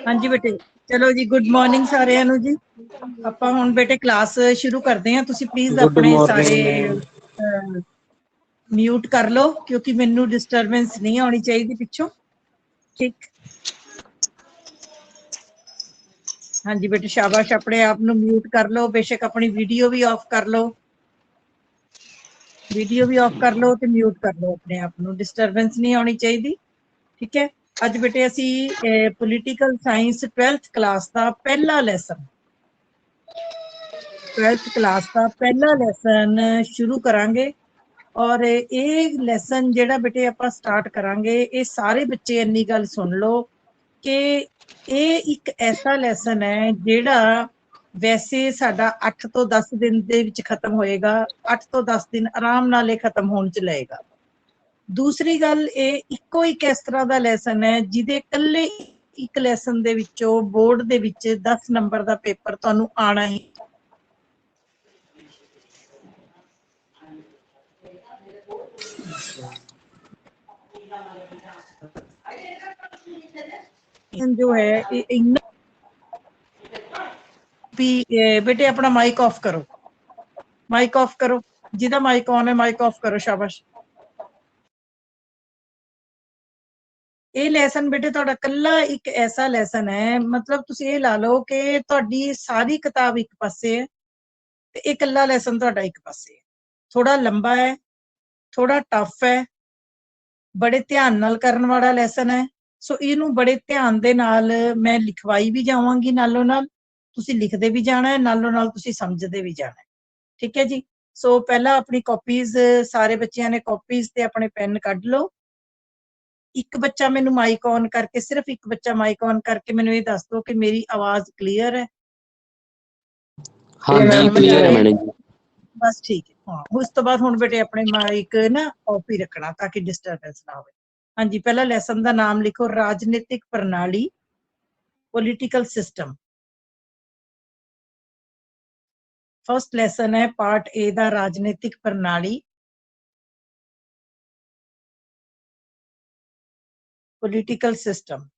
हाँ जी बेटे, चलो जी, गुड मॉर्निंग सारिਆਂ ਨੂੰ जी। ਆਪਾਂ ਹੁਣ ਬੇਟੇ ਕਲਾਸ ਸ਼ੁਰੂ ਕਰਦੇ ਹਾਂ। ਤੁਸੀਂ ਪਲੀਜ਼ गुड ਆਪਣੇ ਸਾਰੇ मॉर्निंग। ਮਿਊਟ ਕਰ ਲਓ ਕਿਉਂਕਿ ਮੈਨੂੰ ਡਿਸਟਰਬੈਂਸ ਨਹੀਂ ਆਉਣੀ ਚਾਹੀਦੀ ਪਿੱਛੋਂ। ਠੀਕ, हाँ जी बेटे, शाबाश। अपने आप ਨੂੰ ਮਿਊਟ ਕਰ ਲਓ, ਬੇਸ਼ੱਕ ਆਪਣੀ ਵੀਡੀਓ ਵੀ ਆਫ ਕਰ ਲਓ, ਵੀਡੀਓ ਵੀ ਆਫ ਕਰ ਲਓ ਤੇ ਮਿਊਟ ਕਰ ਲਓ ਆਪਣੇ ਆਪ ਨੂੰ, ਡਿਸਟਰਬੈਂਸ ਨਹੀਂ ਆਉਣੀ ਚਾਹੀਦੀ। ਠੀਕ ਹੈ, ਅੱਜ ਬੇਟੇ ਅਸੀਂ ਪੋਲੀਟੀਕਲ ਸਾਇੰਸ 12th ਕਲਾਸ ਦਾ ਪਹਿਲਾ ਲੈਸਨ 12th ਕਲਾਸ ਦਾ ਪਹਿਲਾ ਲੈਸਨ ਸ਼ੁਰੂ ਕਰਾਂਗੇ। ਔਰ ਇਹ ਲੈਸਨ ਜਿਹੜਾ ਬੇਟੇ ਆਪਾਂ ਸਟਾਰਟ ਕਰਾਂਗੇ, ਇਹ ਸਾਰੇ ਬੱਚੇ ਇੰਨੀ ਗੱਲ ਸੁਣ ਲਓ ਕਿ ਇਹ ਇੱਕ ਐਸਾ ਲੈਸਨ ਹੈ ਜਿਹੜਾ ਵੈਸੇ ਸਾਡਾ 8 ਤੋਂ 10 ਦਿਨ ਦੇ ਵਿੱਚ ਖਤਮ ਹੋਏਗਾ। 8 ਤੋਂ 10 ਦਿਨ ਆਰਾਮ ਨਾਲ ਇਹ ਖਤਮ ਹੋਣ ਚ ਲਏਗਾ। ਦੂਸਰੀ ਗੱਲ, ਇਹ ਇੱਕੋ ਇੱਕ ਇਸ ਤਰ੍ਹਾਂ ਦਾ ਲੈਸਨ ਹੈ ਜਿਹਦੇ ਇਕੱਲੇ ਇੱਕ ਲੈਸਨ ਦੇ ਵਿੱਚੋਂ ਬੋਰਡ ਦੇ ਵਿੱਚ 10 ਨੰਬਰ ਦਾ ਪੇਪਰ ਤੁਹਾਨੂੰ ਆਣਾ ਹੀ। जो है बेटे अपना माइक ऑफ करो, माइक ऑफ करो, जिदा माइक ऑन है माइक ऑफ करो, शाबाश। ਇਹ ਲੈਸਨ ਬੇਟੇ ਤੁਹਾਡਾ ਕੱਲਾ ਇੱਕ ਐਸਾ ਲੈਸਨ ਹੈ, ਮਤਲਬ ਤੁਸੀਂ ਇਹ ਲਾ ਲਓ ਕਿ ਤੁਹਾਡੀ ਸਾਰੀ ਕਿਤਾਬ ਇੱਕ ਪਾਸੇ ਹੈ ਤੇ ਇਹ ਕੱਲਾ ਲੈਸਨ ਤੁਹਾਡਾ ਇੱਕ ਪਾਸੇ ਹੈ। ਥੋੜਾ ਲੰਬਾ ਹੈ, ਥੋੜਾ ਟਫ ਹੈ, ਬੜੇ ਧਿਆਨ ਨਾਲ ਕਰਨ ਵਾਲਾ ਲੈਸਨ ਹੈ। ਸੋ ਇਹਨੂੰ ਬੜੇ ਧਿਆਨ ਦੇ ਨਾਲ ਮੈਂ ਲਿਖਵਾਈ ਵੀ ਜਾਵਾਂਗੀ, ਨਾਲੋਂ ਨਾਲ ਤੁਸੀਂ ਲਿਖਦੇ ਵੀ ਜਾਣਾ ਹੈ, ਨਾਲੋਂ ਨਾਲ ਤੁਸੀਂ ਸਮਝਦੇ ਵੀ ਜਾਣਾ ਹੈ। ਠੀਕ ਹੈ ਜੀ। ਸੋ ਪਹਿਲਾਂ ਆਪਣੀ ਕਾਪੀਜ਼, ਸਾਰੇ ਬੱਚਿਆਂ ਨੇ ਕਾਪੀਜ਼ ਤੇ ਆਪਣੇ ਪੈਨ ਕੱਢ ਲਓ। ਇੱਕ ਬੱਚਾ ਮੈਨੂੰ ਮਾਈਕ ਔਨ ਕਰਕੇ, ਸਿਰਫ ਇੱਕ ਬੱਚਾ ਮਾਈਕ ਔਨ ਕਰਕੇ ਮੈਨੂੰ ਇਹ ਦੱਸ ਦਿਓ ਕਿ ਮੇਰੀ ਆਵਾਜ਼ ਕਲੀਅਰ ਹੈ। हाँ जी, क्लियर है मैडम जी। बस ठीक है। हाँ, उस तो बाद हुण बेटे अपने माइक ना ऑफ ही रखना ताकि डिस्टर्बेंस ना हो। हाँ जी, पहला लेसन का नाम लिखो, राजनीतिक प्रणाली, पॉलिटिकल सिस्टम। फर्स्ट लेसन है पार्ट ए दा, राजनीतिक प्रणाली, पॉलिटिकल सिस्टम।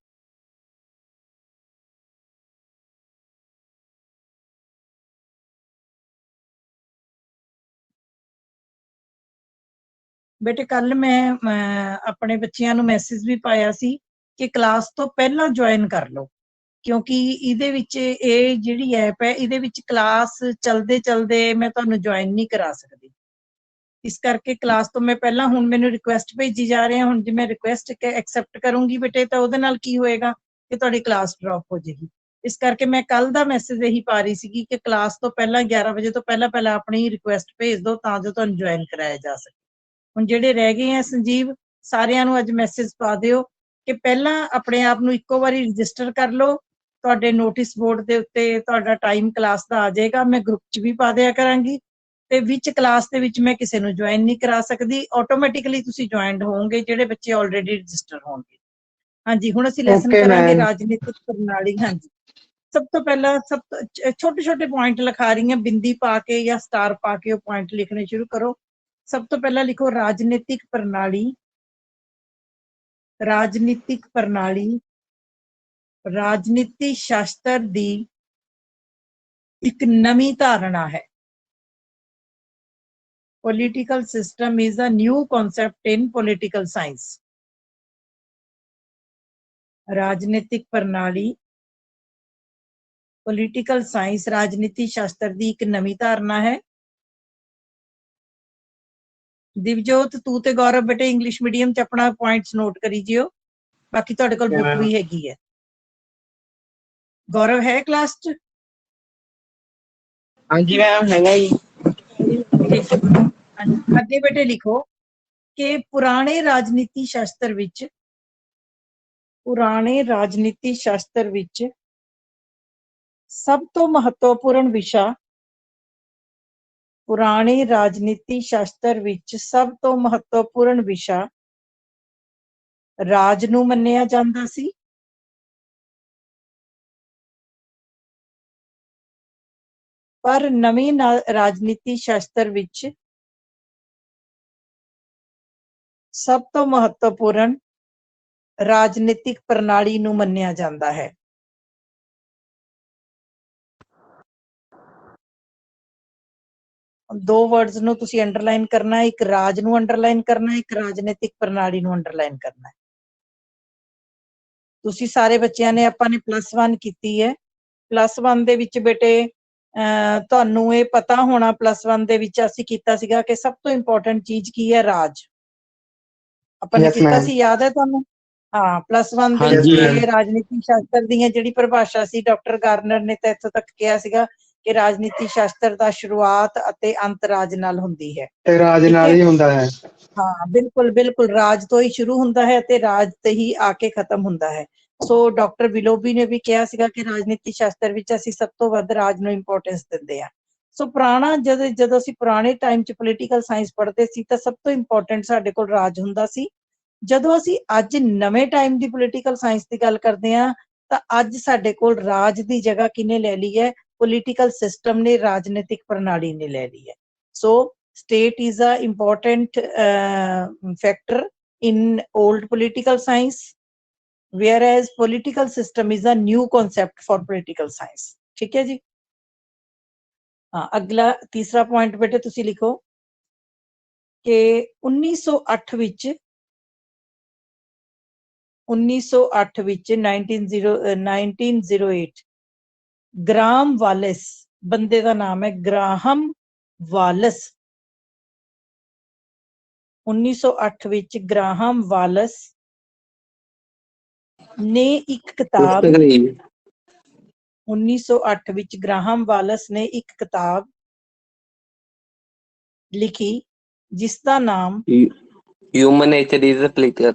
बेटे कल मैं अपने बच्चियां नूं मैसेज भी पाया सी कि क्लास तो पहला ज्वाइन कर लो, क्योंकि इहदे विच ये जिहड़ी ऐप है इहदे विच क्लास चलदे चलदे मैं तुहानूं ज्वाइन नहीं करा सकदी। इस करके क्लास तो मैं पहला, हुण मैनूं रिक्वेस्ट भेजी जा रही है, हुण जे मैं रिक्वेस्ट एक्सेप्ट करूंगी बेटे तो उहदे नाल की होएगा कि तुहाडी क्लास ड्रॉप हो जाएगी। इस करके मैं कल दा मैसेज यही पा रही सी कि क्लास तो पहला 11 बजे तो पहला पहला अपनी रिक्वेस्ट भेज दो तां जो तुहानूं ज्वाइन कराया जा सके। ਹੁਣ ਜਿਹੜੇ ਰਹਿ ਗਏ ਆ ਸੰਜੀਵ, ਸਾਰਿਆਂ ਨੂੰ ਅੱਜ ਮੈਸੇਜ ਪਾ ਦਿਓ ਕਿ ਪਹਿਲਾਂ ਆਪਣੇ ਆਪ ਨੂੰ ਇੱਕੋ ਵਾਰੀ ਰਜਿਸਟਰ ਕਰ ਲਓ। ਤੁਹਾਡੇ ਨੋਟਿਸ ਬੋਰਡ ਦੇ ਉੱਤੇ ਤੁਹਾਡਾ ਟਾਈਮ ਕਲਾਸ ਦਾ ਆ ਜਾਏਗਾ, ਮੈਂ ਗਰੁੱਪ 'ਚ ਵੀ ਪਾ ਦਿਆ ਕਰਾਂਗੀ ਤੇ ਵਿੱਚ ਕਲਾਸ ਦੇ ਵਿੱਚ ਮੈਂ ਕਿਸੇ ਨੂੰ ਜੁਆਇਨ ਨਹੀਂ ਕਰਾ ਸਕਦੀ। ਆਟੋਮੈਟਿਕਲੀ ਤੁਸੀਂ ਜੁਆਇਨਡ ਹੋਵੋਗੇ ਜਿਹੜੇ ਬੱਚੇ ਆਲਰੇਡੀ ਰਜਿਸਟਰ ਹੋਣਗੇ। ਹਾਂਜੀ, ਹੁਣ ਅਸੀਂ ਲੈਸਨ ਕਰਾਂਗੇ ਰਾਜਨੀਤਿਕ ਪ੍ਰਣਾਲੀ। ਹਾਂਜੀ, ਸਭ ਤੋਂ ਪਹਿਲਾਂ ਛੋਟੇ ਛੋਟੇ ਪੁਆਇੰਟ ਲਿਖਾ ਰਹੀ ਹਾਂ, ਬਿੰਦੀ ਪਾ ਕੇ ਜਾਂ ਸਟਾਰ ਪਾ ਕੇ ਉਹ ਪੁਆਇੰਟ ਲਿਖਣੇ ਸ਼ੁਰੂ ਕਰੋ। सब तो पहला लिखो राजनीतिक प्रणाली। राजनीतिक प्रणाली राजनीति शास्त्र दी एक नवी धारणा है। Political system is a new concept in political science. राजनीतिक प्रणाली, पॉलिटिकल साइंस, राजनीति शास्त्र दी एक नवी धारणा है। दिवजोत तू ते गौरव बेटे इंग्लिश मीडियम च अपना पॉइंट्स नोट करी जियो, बाकी तुहाडे कोल बुक भी हैगी है। गौरव है क्लास च? हाँ जी मैम, हैगा जी। अगे बेटे लिखो कि पुराने राजनीति शास्त्र विच सब तो महत्वपूर्ण विषय, पुराने राजनीति शास्त्र विच सब तो महत्वपूर्ण विषय राज नूं मन्निया जांदा सी। पर नवीं राजनीति शास्त्र विच सब तो महत्वपूर्ण राजनीतिक प्रणाली नूं मन्निया जांदा है। ਦੋ वर्ड्स ਨੂੰ ਤੁਸੀਂ ਅੰਡਰਲਾਈਨ ਕਰਨਾ ਹੈ, ਇੱਕ ਰਾਜ ਨੂੰ ਅੰਡਰਲਾਈਨ ਕਰਨਾ ਹੈ, ਇੱਕ ਰਾਜਨੀਤਿਕ ਪ੍ਰਣਾਲੀ ਨੂੰ ਅੰਡਰਲਾਈਨ ਕਰਨਾ ਹੈ। ਤੁਸੀਂ ਸਾਰੇ ਬੱਚਿਆਂ ਨੇ ਆਪਾਂ ਨੇ +1 ਕੀਤੀ ਹੈ। +1 ਦੇ ਵਿੱਚ ਬੇਟੇ ਤੁਹਾਨੂੰ ਇਹ ਪਤਾ ਹੋਣਾ +1 ਦੇ ਵਿੱਚ ਅਸੀਂ ਕੀਤਾ ਸੀਗਾ ਕਿ ਸਭ ਤੋਂ ਇੰਪੋਰਟੈਂਟ ਚੀਜ਼ ਕੀ ਹੈ, ਰਾਜ। ਆਪਾਂ ਨੇ ਕੀਤਾ ਸੀ, ਯਾਦ ਹੈ ਤੁਹਾਨੂੰ? ਹਾਂ, +1 ਦੇ ਵਿੱਚ ਰਾਜਨੀਤੀ ਸ਼ਾਸਤਰ ਦੀਆਂ ਜਿਹੜੀ ਪਰਿਭਾਸ਼ਾ ਸੀ, ਡਾਕਟਰ ਗਾਰਨਰ ਨੇ ਤਾਂ ਇੱਥੋਂ ਤੱਕ ਕਿਹਾ ਸੀਗਾ ਕਿ ਰਾਜਨੀਤੀ ਸ਼ਾਸਤਰ ਦਾ ਸ਼ੁਰੂਆਤ ਅਤੇ ਅੰਤ ਰਾਜ ਨਾਲ ਹੁੰਦੀ ਹੈ। ਰਾਜ ਨਾਲ ਹੀ ਹੁੰਦਾ ਹੈ। ਹਾਂ, ਬਿਲਕੁਲ ਬਿਲਕੁਲ, ਰਾਜ ਤੋਂ ਹੀ ਸ਼ੁਰੂ ਹੁੰਦਾ ਹੈ ਤੇ ਰਾਜ ਤੇ ਹੀ ਆ ਕੇ ਖਤਮ ਹੁੰਦਾ ਹੈ। ਸੋ ਡਾਕਟਰ ਵਿਲੋਬੀ ਨੇ ਵੀ ਕਿਹਾ ਸੀਗਾ ਕਿ ਰਾਜਨੀਤੀ ਸ਼ਾਸਤਰ ਵਿੱਚ ਅਸੀਂ ਸਭ ਤੋਂ ਵੱਧ ਰਾਜ ਨੂੰ ਇੰਪੋਰਟੈਂਸ ਦਿੰਦੇ ਆ। ਸੋ ਪੁਰਾਣਾ ਜਦੋਂ ਅਸੀਂ ਪੁਰਾਣੇ ਟਾਈਮ 'ਚ ਪੋਲੀਟੀਕਲ ਸਾਇੰਸ ਪੜ੍ਹਦੇ ਸੀ ਤਾਂ ਸਭ ਤੋਂ ਇੰਪੋਰਟੈਂਟ ਸਾਡੇ ਕੋਲ ਰਾਜ ਹੁੰਦਾ ਸੀ। ਜਦੋਂ ਅਸੀਂ ਅੱਜ ਨਵੇਂ ਟਾਈਮ ਦੀ ਪੋਲੀਟੀਕਲ ਸਾਇੰਸ ਦੀ ਗੱਲ ਕਰਦੇ ਹਾਂ ਤਾਂ ਅੱਜ ਸਾਡੇ ਕੋਲ ਰਾਜ ਦੀ ਜਗ੍ਹਾ ਕਿਹਨੇ ਲੈ ਲਈ ਹੈ? ਪੋਲੀਟੀਕਲ ਸਿਸਟਮ ਨੇ, ਰਾਜਨੀਤਿਕ ਪ੍ਰਣਾਲੀ ਨੇ ਲੈ ਲਈ ਹੈ। ਸੋ state is a important factor in old political science, whereas political system is a new concept for political science. ठीक है जी? हाँ, अगला तीसरा पॉइंट बेटे तुसी लिखो कि 1908 विच 1908 ग्राहम वालिस, बंदे का नाम है ग्राहम वालिस। 1908 विच ग्राहम वालिस ने एक किताब 1908 विच ग्राहम वालिस ने एक किताब लिखी जिसका नाम human nature is a political।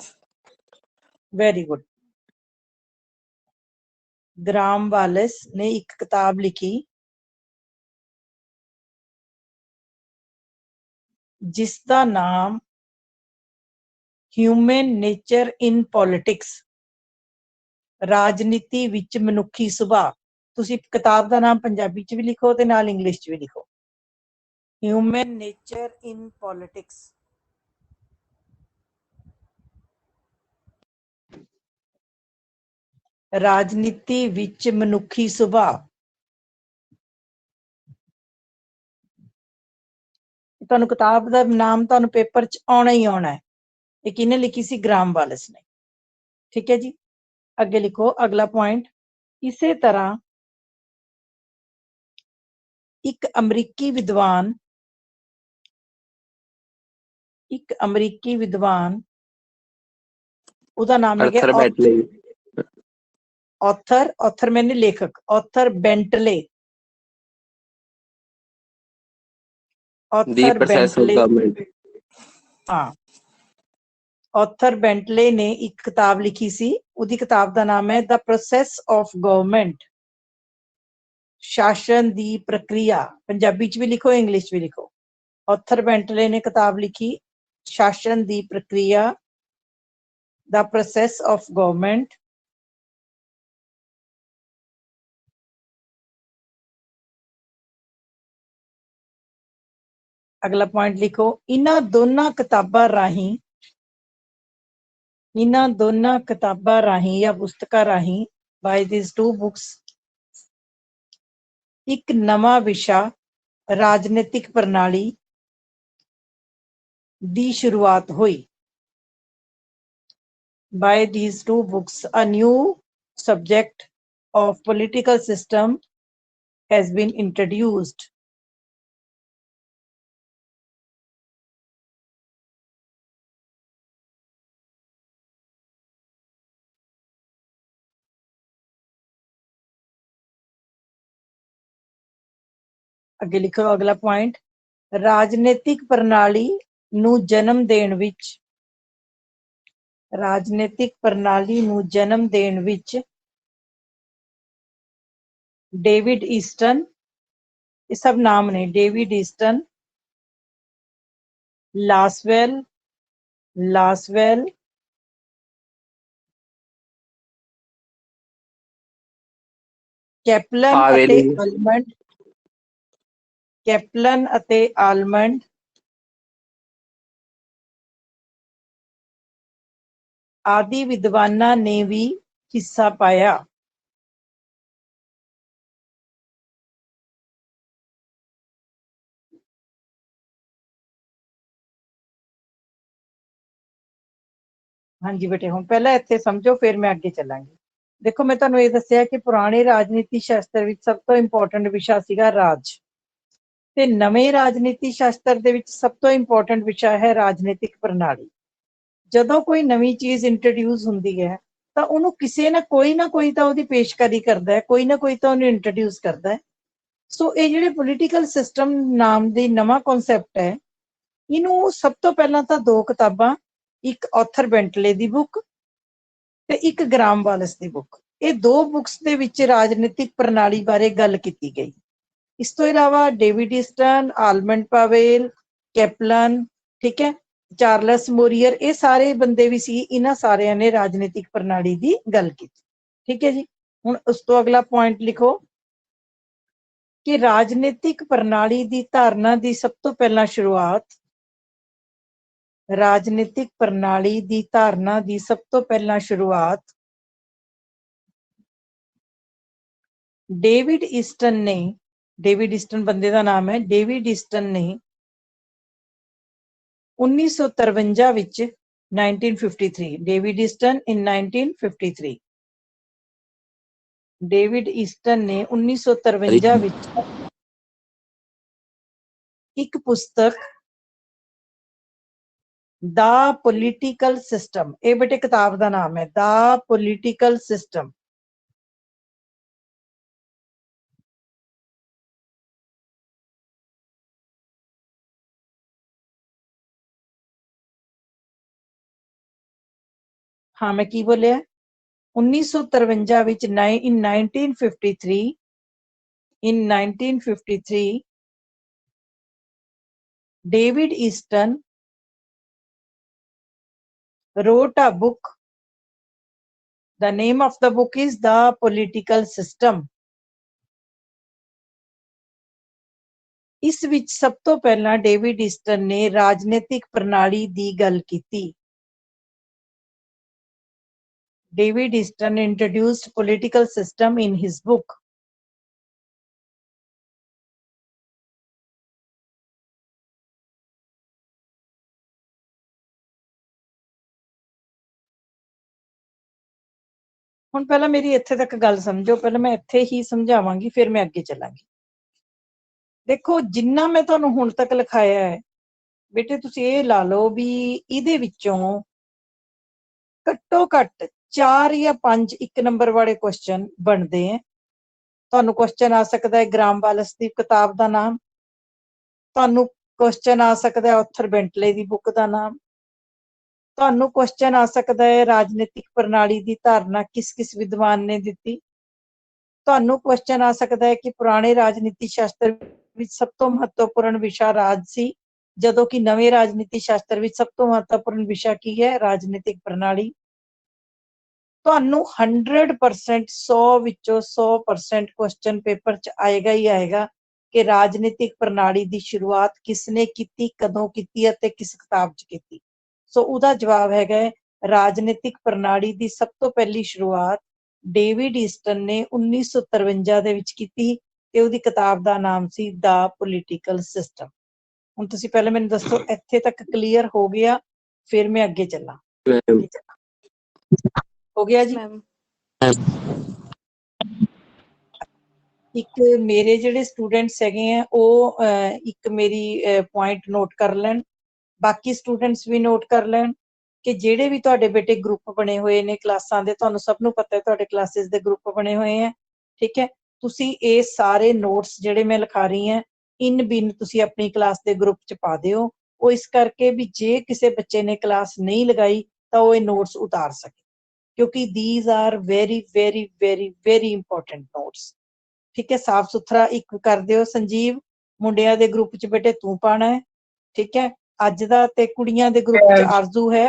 Very good. Graham Wallis ने एक किताब लिखी जिसका नाम ह्यूमन नेचर इन पॉलिटिक्स, राजनीति विच मनुखी सुभाव। तुसी किताब का नाम पंजाबी च भी लिखो ते नाल इंग्लिश च भी लिखो, ह्यूमन नेचर इन पॉलिटिक्स। राजनीति विच मनुखी सुभाव। तुहानू किताब का नाम तुहानू पेपर च आना ही आना है। ये किहने लिखी सी? ग्राहम वालिस ने। ठीक है जी, अगे लिखो अगला पॉइंट। इसे तरह एक अमरीकी विद्वान ਉਹਦਾ ਨਾਮ ਹੈ ऑथर मैंने लेखक, ऑथर बेंटले। हाँ, ऑथर बेंटले ने एक किताब लिखी सी, उदी किताब का नाम है द प्रोसेस ऑफ गवर्नमेंट, शासन दी प्रक्रिया। पंजाबी च भी लिखो, इंग्लिश च भी लिखो। ऑथर बेंटले ने किताब लिखी शासन दी प्रक्रिया, द प्रोसेस ऑफ गवर्नमेंट। अगला पॉइंट लिखो, इन्हां दोनों किताबां राही या पुस्तकां राही, बाय दिस टू बुक्स, एक नवा विशा राजनीतिक प्रणाली दी शुरुआत हुई। By these two books, a new subject of political system has been introduced. अगे लिखो अगला पॉइंट, राजनीतिक प्रणाली नू जन्म देण विच, राजनीतिक प्रणाली नू जन्म देण विच डेविड ईस्टन, ये सब नाम ने, डेविड ईस्टन, लासवेल, कैपलन अते आलमंड आदि विद्वानां ने भी हिस्सा पाया। ਹਾਂਜੀ ਬੇਟੇ, ਹੁਣ ਪਹਿਲਾਂ ਇੱਥੇ ਸਮਝੋ ਫਿਰ ਮੈਂ ਅੱਗੇ ਚੱਲਾਂਗੀ। ਦੇਖੋ ਮੈਂ ਤੁਹਾਨੂੰ ਇਹ ਦੱਸਿਆ ਕਿ ਪੁਰਾਣੇ ਰਾਜਨੀਤੀ ਸ਼ਾਸਤਰ ਵਿੱਚ ਸਭ ਤੋਂ ਇੰਪੋਰਟੈਂਟ ਵਿਸ਼ਾ ਸੀਗਾ ਰਾਜ, ਤੇ ਨਵੇਂ ਰਾਜਨੀਤੀ ਸ਼ਾਸਤਰ ਦੇ ਵਿੱਚ ਸਭ ਤੋਂ ਇੰਪੋਰਟੈਂਟ ਵਿਸ਼ਾ ਹੈ ਰਾਜਨੀਤਿਕ ਪ੍ਰਣਾਲੀ। ਜਦੋਂ ਕੋਈ ਨਵੀਂ ਚੀਜ਼ ਇੰਟਰੋਡਿਊਸ ਹੁੰਦੀ ਹੈ ਤਾਂ ਉਹਨੂੰ ਕਿਸੇ ਨਾ ਕੋਈ ਤਾਂ ਉਹਦੀ ਪੇਸ਼ਕਾਰੀ ਕਰਦਾ ਹੈ, ਕੋਈ ਨਾ ਕੋਈ ਤਾਂ ਉਹਨੂੰ ਇੰਟਰੋਡਿਊਸ ਕਰਦਾ ਹੈ। ਸੋ ਇਹ ਜਿਹੜੇ ਪੋਲੀਟੀਕਲ ਸਿਸਟਮ ਨਾਮ ਦੀ ਨਵਾਂ ਕਨਸੈਪਟ ਹੈ, ਇਹਨੂੰ ਸਭ ਤੋਂ ਪਹਿਲਾਂ ਤਾਂ ਦੋ ਕਿਤਾਬਾਂ, ਇੱਕ ਆਥਰ ਬੈਂਟਲੇ ਦੀ ਬੁੱਕ ਤੇ ਇੱਕ ਗ੍ਰਾਮ ਵਾਲਸ ਦੀ ਬੁੱਕ, ਇਹ ਦੋ ਬੁੱਕਸ ਦੇ ਵਿੱਚ ਰਾਜਨੀਤਿਕ ਪ੍ਰਣਾਲੀ ਬਾਰੇ ਗੱਲ ਕੀਤੀ ਗਈ। ਇਸ ਤੋਂ ਇਲਾਵਾ David Easton, almond Powell, Kaplan, ਠੀਕ ਹੈ, ਚਾਰਲਸ ਮੋਰੀਅਰ, ਇਹ ਸਾਰੇ ਬੰਦੇ ਵੀ ਸੀ, ਇਹਨਾਂ ਸਾਰਿਆਂ ਨੇ ਰਾਜਨੀਤਿਕ ਪ੍ਰਣਾਲੀ ਦੀ ਗੱਲ ਕੀਤੀ। ਠੀਕ ਹੈ ਜੀ। ਹੁਣ ਉਸ ਤੋਂ ਅਗਲਾ ਪੁਆਇੰਟ ਲਿਖੋ ਕਿ ਰਾਜਨੀਤਿਕ ਪ੍ਰਣਾਲੀ ਦੀ ਧਾਰਨਾ ਦੀ ਸਭ ਤੋਂ ਪਹਿਲਾਂ ਸ਼ੁਰੂਆਤ, ਰਾਜਨੀਤਿਕ ਪ੍ਰਣਾਲੀ ਦੀ ਧਾਰਨਾ ਦੀ ਸਭ ਤੋਂ ਪਹਿਲਾਂ ਸ਼ੁਰੂਆਤ ਡੇਵਿਡ ਈਸਟਨ ਨੇ, ਡੇਵਿਡ ਈਸਟਨ ਬੰਦੇ ਦਾ ਨਾਮ ਹੈ, ਡੇਵਿਡ ਈਸਟਨ ਨੇ 1953 ਵਿੱਚ 1953, ਡੇਵਿਡ ਈਸਟਨ ਇਨ 1953, ਡੇਵਿਡ ਈਸਟਨ ਨੇ 1953 ਵਿੱਚ ਇੱਕ ਪੁਸਤਕ ਦਾ ਪੋਲੀਟੀਕਲ ਸਿਸਟਮ, ਇਹ ਬੇਟੇ ਕਿਤਾਬ ਦਾ ਨਾਮ ਹੈ, ਦਾ ਪੋਲੀਟੀਕਲ ਸਿਸਟਮ, ਹਾਂ ਮੈਂ ਕੀ ਬੋਲਿਆ, 1953 ਵਿੱਚ in 1953 David Easton wrote a book. The name of the book is The Political System. ਇਸ ਵਿੱਚ ਸਭ ਤੋਂ ਪਹਿਲਾਂ ਡੇਵਿਡ ਈਸਟਨ ਨੇ ਰਾਜਨੀਤਿਕ ਪ੍ਰਣਾਲੀ ਦੀ ਗੱਲ ਕੀਤੀ। David Easton introduced political system in his book. ਹੁਣ ਪਹਿਲਾਂ ਮੇਰੀ ਇੱਥੇ ਤੱਕ ਗੱਲ ਸਮਝੋ, ਪਹਿਲਾਂ ਮੈਂ ਇੱਥੇ ਹੀ ਸਮਝਾਵਾਂਗੀ ਫਿਰ ਮੈਂ ਅੱਗੇ ਚੱਲਾਂਗੀ। ਦੇਖੋ ਜਿੰਨਾ ਮੈਂ ਤੁਹਾਨੂੰ ਹੁਣ ਤੱਕ ਲਿਖਾਇਆ ਹੈ ਬੇਟੇ, ਤੁਸੀਂ ਇਹ ਲਾ ਲਓ ਵੀ ਇਹਦੇ ਵਿੱਚੋਂ ਘੱਟੋ ਘੱਟ 4 ਜਾਂ 5 1 ਨੰਬਰ ਵਾਲੇ ਕੁਐਸਚਨ ਬਣਦੇ ਹੈ। ਤੁਹਾਨੂੰ ਕੁਐਸਚਨ ਆ ਸਕਦਾ ਹੈ ਗ੍ਰਾਮ ਵਾਲਸ ਦੀ ਕਿਤਾਬ ਦਾ ਨਾਮ, ਤੁਹਾਨੂੰ ਕੁਐਸਚਨ ਆ ਸਕਦਾ ਹੈ ਆਥਰ ਬੈਂਟਲੇ ਦੀ ਬੁੱਕ ਦਾ ਨਾਮ, ਤੁਹਾਨੂੰ ਕੁਐਸਚਨ ਆ ਸਕਦਾ ਹੈ ਰਾਜਨੀਤਿਕ ਪ੍ਰਣਾਲੀ ਦੀ ਧਾਰਨਾ ਕਿਸ ਕਿਸ ਵਿਦਵਾਨ ਨੇ ਦਿੱਤੀ, ਤੁਹਾਨੂੰ ਕੁਐਸਚਨ ਆ ਸਕਦਾ ਹੈ ਕਿ ਪੁਰਾਣੇ ਰਾਜਨੀਤੀ ਸ਼ਾਸਤਰ ਵਿੱਚ ਸਭ ਤੋਂ ਮਹੱਤਵਪੂਰਨ ਵਿਸ਼ਾ ਰਾਜ ਸੀ, ਜਦੋਂ ਕਿ ਨਵੇਂ ਰਾਜਨੀਤੀ ਸ਼ਾਸਤਰ ਵਿੱਚ ਸਭ ਤੋਂ ਮਹੱਤਵਪੂਰਨ ਵਿਸ਼ਾ ਕੀ ਹੈ, ਰਾਜਨੀਤਿਕ ਪ੍ਰਣਾਲੀ। ਤੁਹਾਨੂੰ 100% 100 ਵਿੱਚੋਂ 100% ਕੁਐਸਚਨ ਪੇਪਰ 'ਚ ਆਏਗਾ ਹੀ ਆਏਗਾ ਕਿ ਰਾਜਨੀਤਿਕ ਪ੍ਰਣਾਲੀ ਦੀ ਸ਼ੁਰੂਆਤ ਕਿਸਨੇ ਕੀਤੀ, ਕਦੋਂ ਕੀਤੀ ਅਤੇ ਕਿਸ ਕਿਤਾਬ 'ਚ ਕੀਤੀ। ਸੋ ਉਹਦਾ ਜਵਾਬ ਹੈਗਾ ਰਾਜਨੀਤਿਕ ਪ੍ਰਣਾਲੀ ਦੀ ਸਭ ਤੋਂ ਪਹਿਲੀ ਸ਼ੁਰੂਆਤ ਡੇਵਿਡ ਈਸਟਨ ਨੇ 1953 ਦੇ ਵਿੱਚ ਕੀਤੀ ਤੇ ਉਹਦੀ ਕਿਤਾਬ ਦਾ ਨਾਮ ਸੀ ਦਾ ਪੋਲੀਟੀਕਲ ਸਿਸਟਮ। ਹੁਣ ਤੁਸੀਂ ਪਹਿਲਾਂ ਮੈਨੂੰ ਦੱਸੋ ਇੱਥੇ ਤੱਕ ਕਲੀਅਰ ਹੋ ਗਿਆ, ਫਿਰ ਮੈਂ ਅੱਗੇ ਚੱਲਾਂ। ਹੋ ਗਿਆ ਜੀ। ਇੱਕ ਮੇਰੇ ਜਿਹੜੇ ਸਟੂਡੈਂਟਸ ਹੈਗੇ ਆ ਉਹ ਇੱਕ ਮੇਰੀ ਪੁਆਇੰਟ ਨੋਟ ਕਰ ਲੈਣ, ਬਾਕੀ ਸਟੂਡੈਂਟਸ ਵੀ ਨੋਟ ਕਰ ਲੈਣ ਕਿ ਜਿਹੜੇ ਵੀ ਤੁਹਾਡੇ ਬੇਟੇ ਗਰੁੱਪ ਬਣੇ ਹੋਏ ਨੇ ਕਲਾਸਾਂ ਦੇ, ਤੁਹਾਨੂੰ ਸਭ ਨੂੰ ਪਤਾ ਹੈ ਤੁਹਾਡੇ ਕਲਾਸਿਸ ਦੇ ਗਰੁੱਪ ਬਣੇ ਹੋਏ ਆ, ਠੀਕ ਹੈ, ਤੁਸੀਂ ਇਹ ਸਾਰੇ ਨੋਟਸ ਜਿਹੜੇ ਮੈਂ ਲਿਖਾ ਰਹੀ ਹਾਂ ਇਨ ਬਿਨ ਤੁਸੀਂ ਆਪਣੀ ਕਲਾਸ ਦੇ ਗਰੁੱਪ 'ਚ ਪਾ ਦਿਓ। ਉਹ ਇਸ ਕਰਕੇ ਵੀ ਜੇ ਕਿਸੇ ਬੱਚੇ ਨੇ ਕਲਾਸ ਨਹੀਂ ਲਗਾਈ ਤਾਂ ਉਹ ਇਹ ਨੋਟਸ ਉਤਾਰ ਸਕੇ, ਕਿਉਂਕਿ these are very very very very important notes, ਠੀਕ ਹੈ। ਸਾਫ ਸੁਥਰਾ ਇੱਕ ਕਰ ਦਿਓ। ਸੰਜੀਵ, ਮੁੰਡਿਆਂ ਦੇ ਗਰੁੱਪ 'ਚ ਬੇਟੇ ਤੂੰ ਪਾਣਾ ਹੈ, ਠੀਕ ਹੈ, ਅੱਜ ਦਾ, ਤੇ ਕੁੜੀਆਂ ਦੇ ਗਰੁੱਪ 'ਚ ਆਰਜ਼ੂ ਹੈ,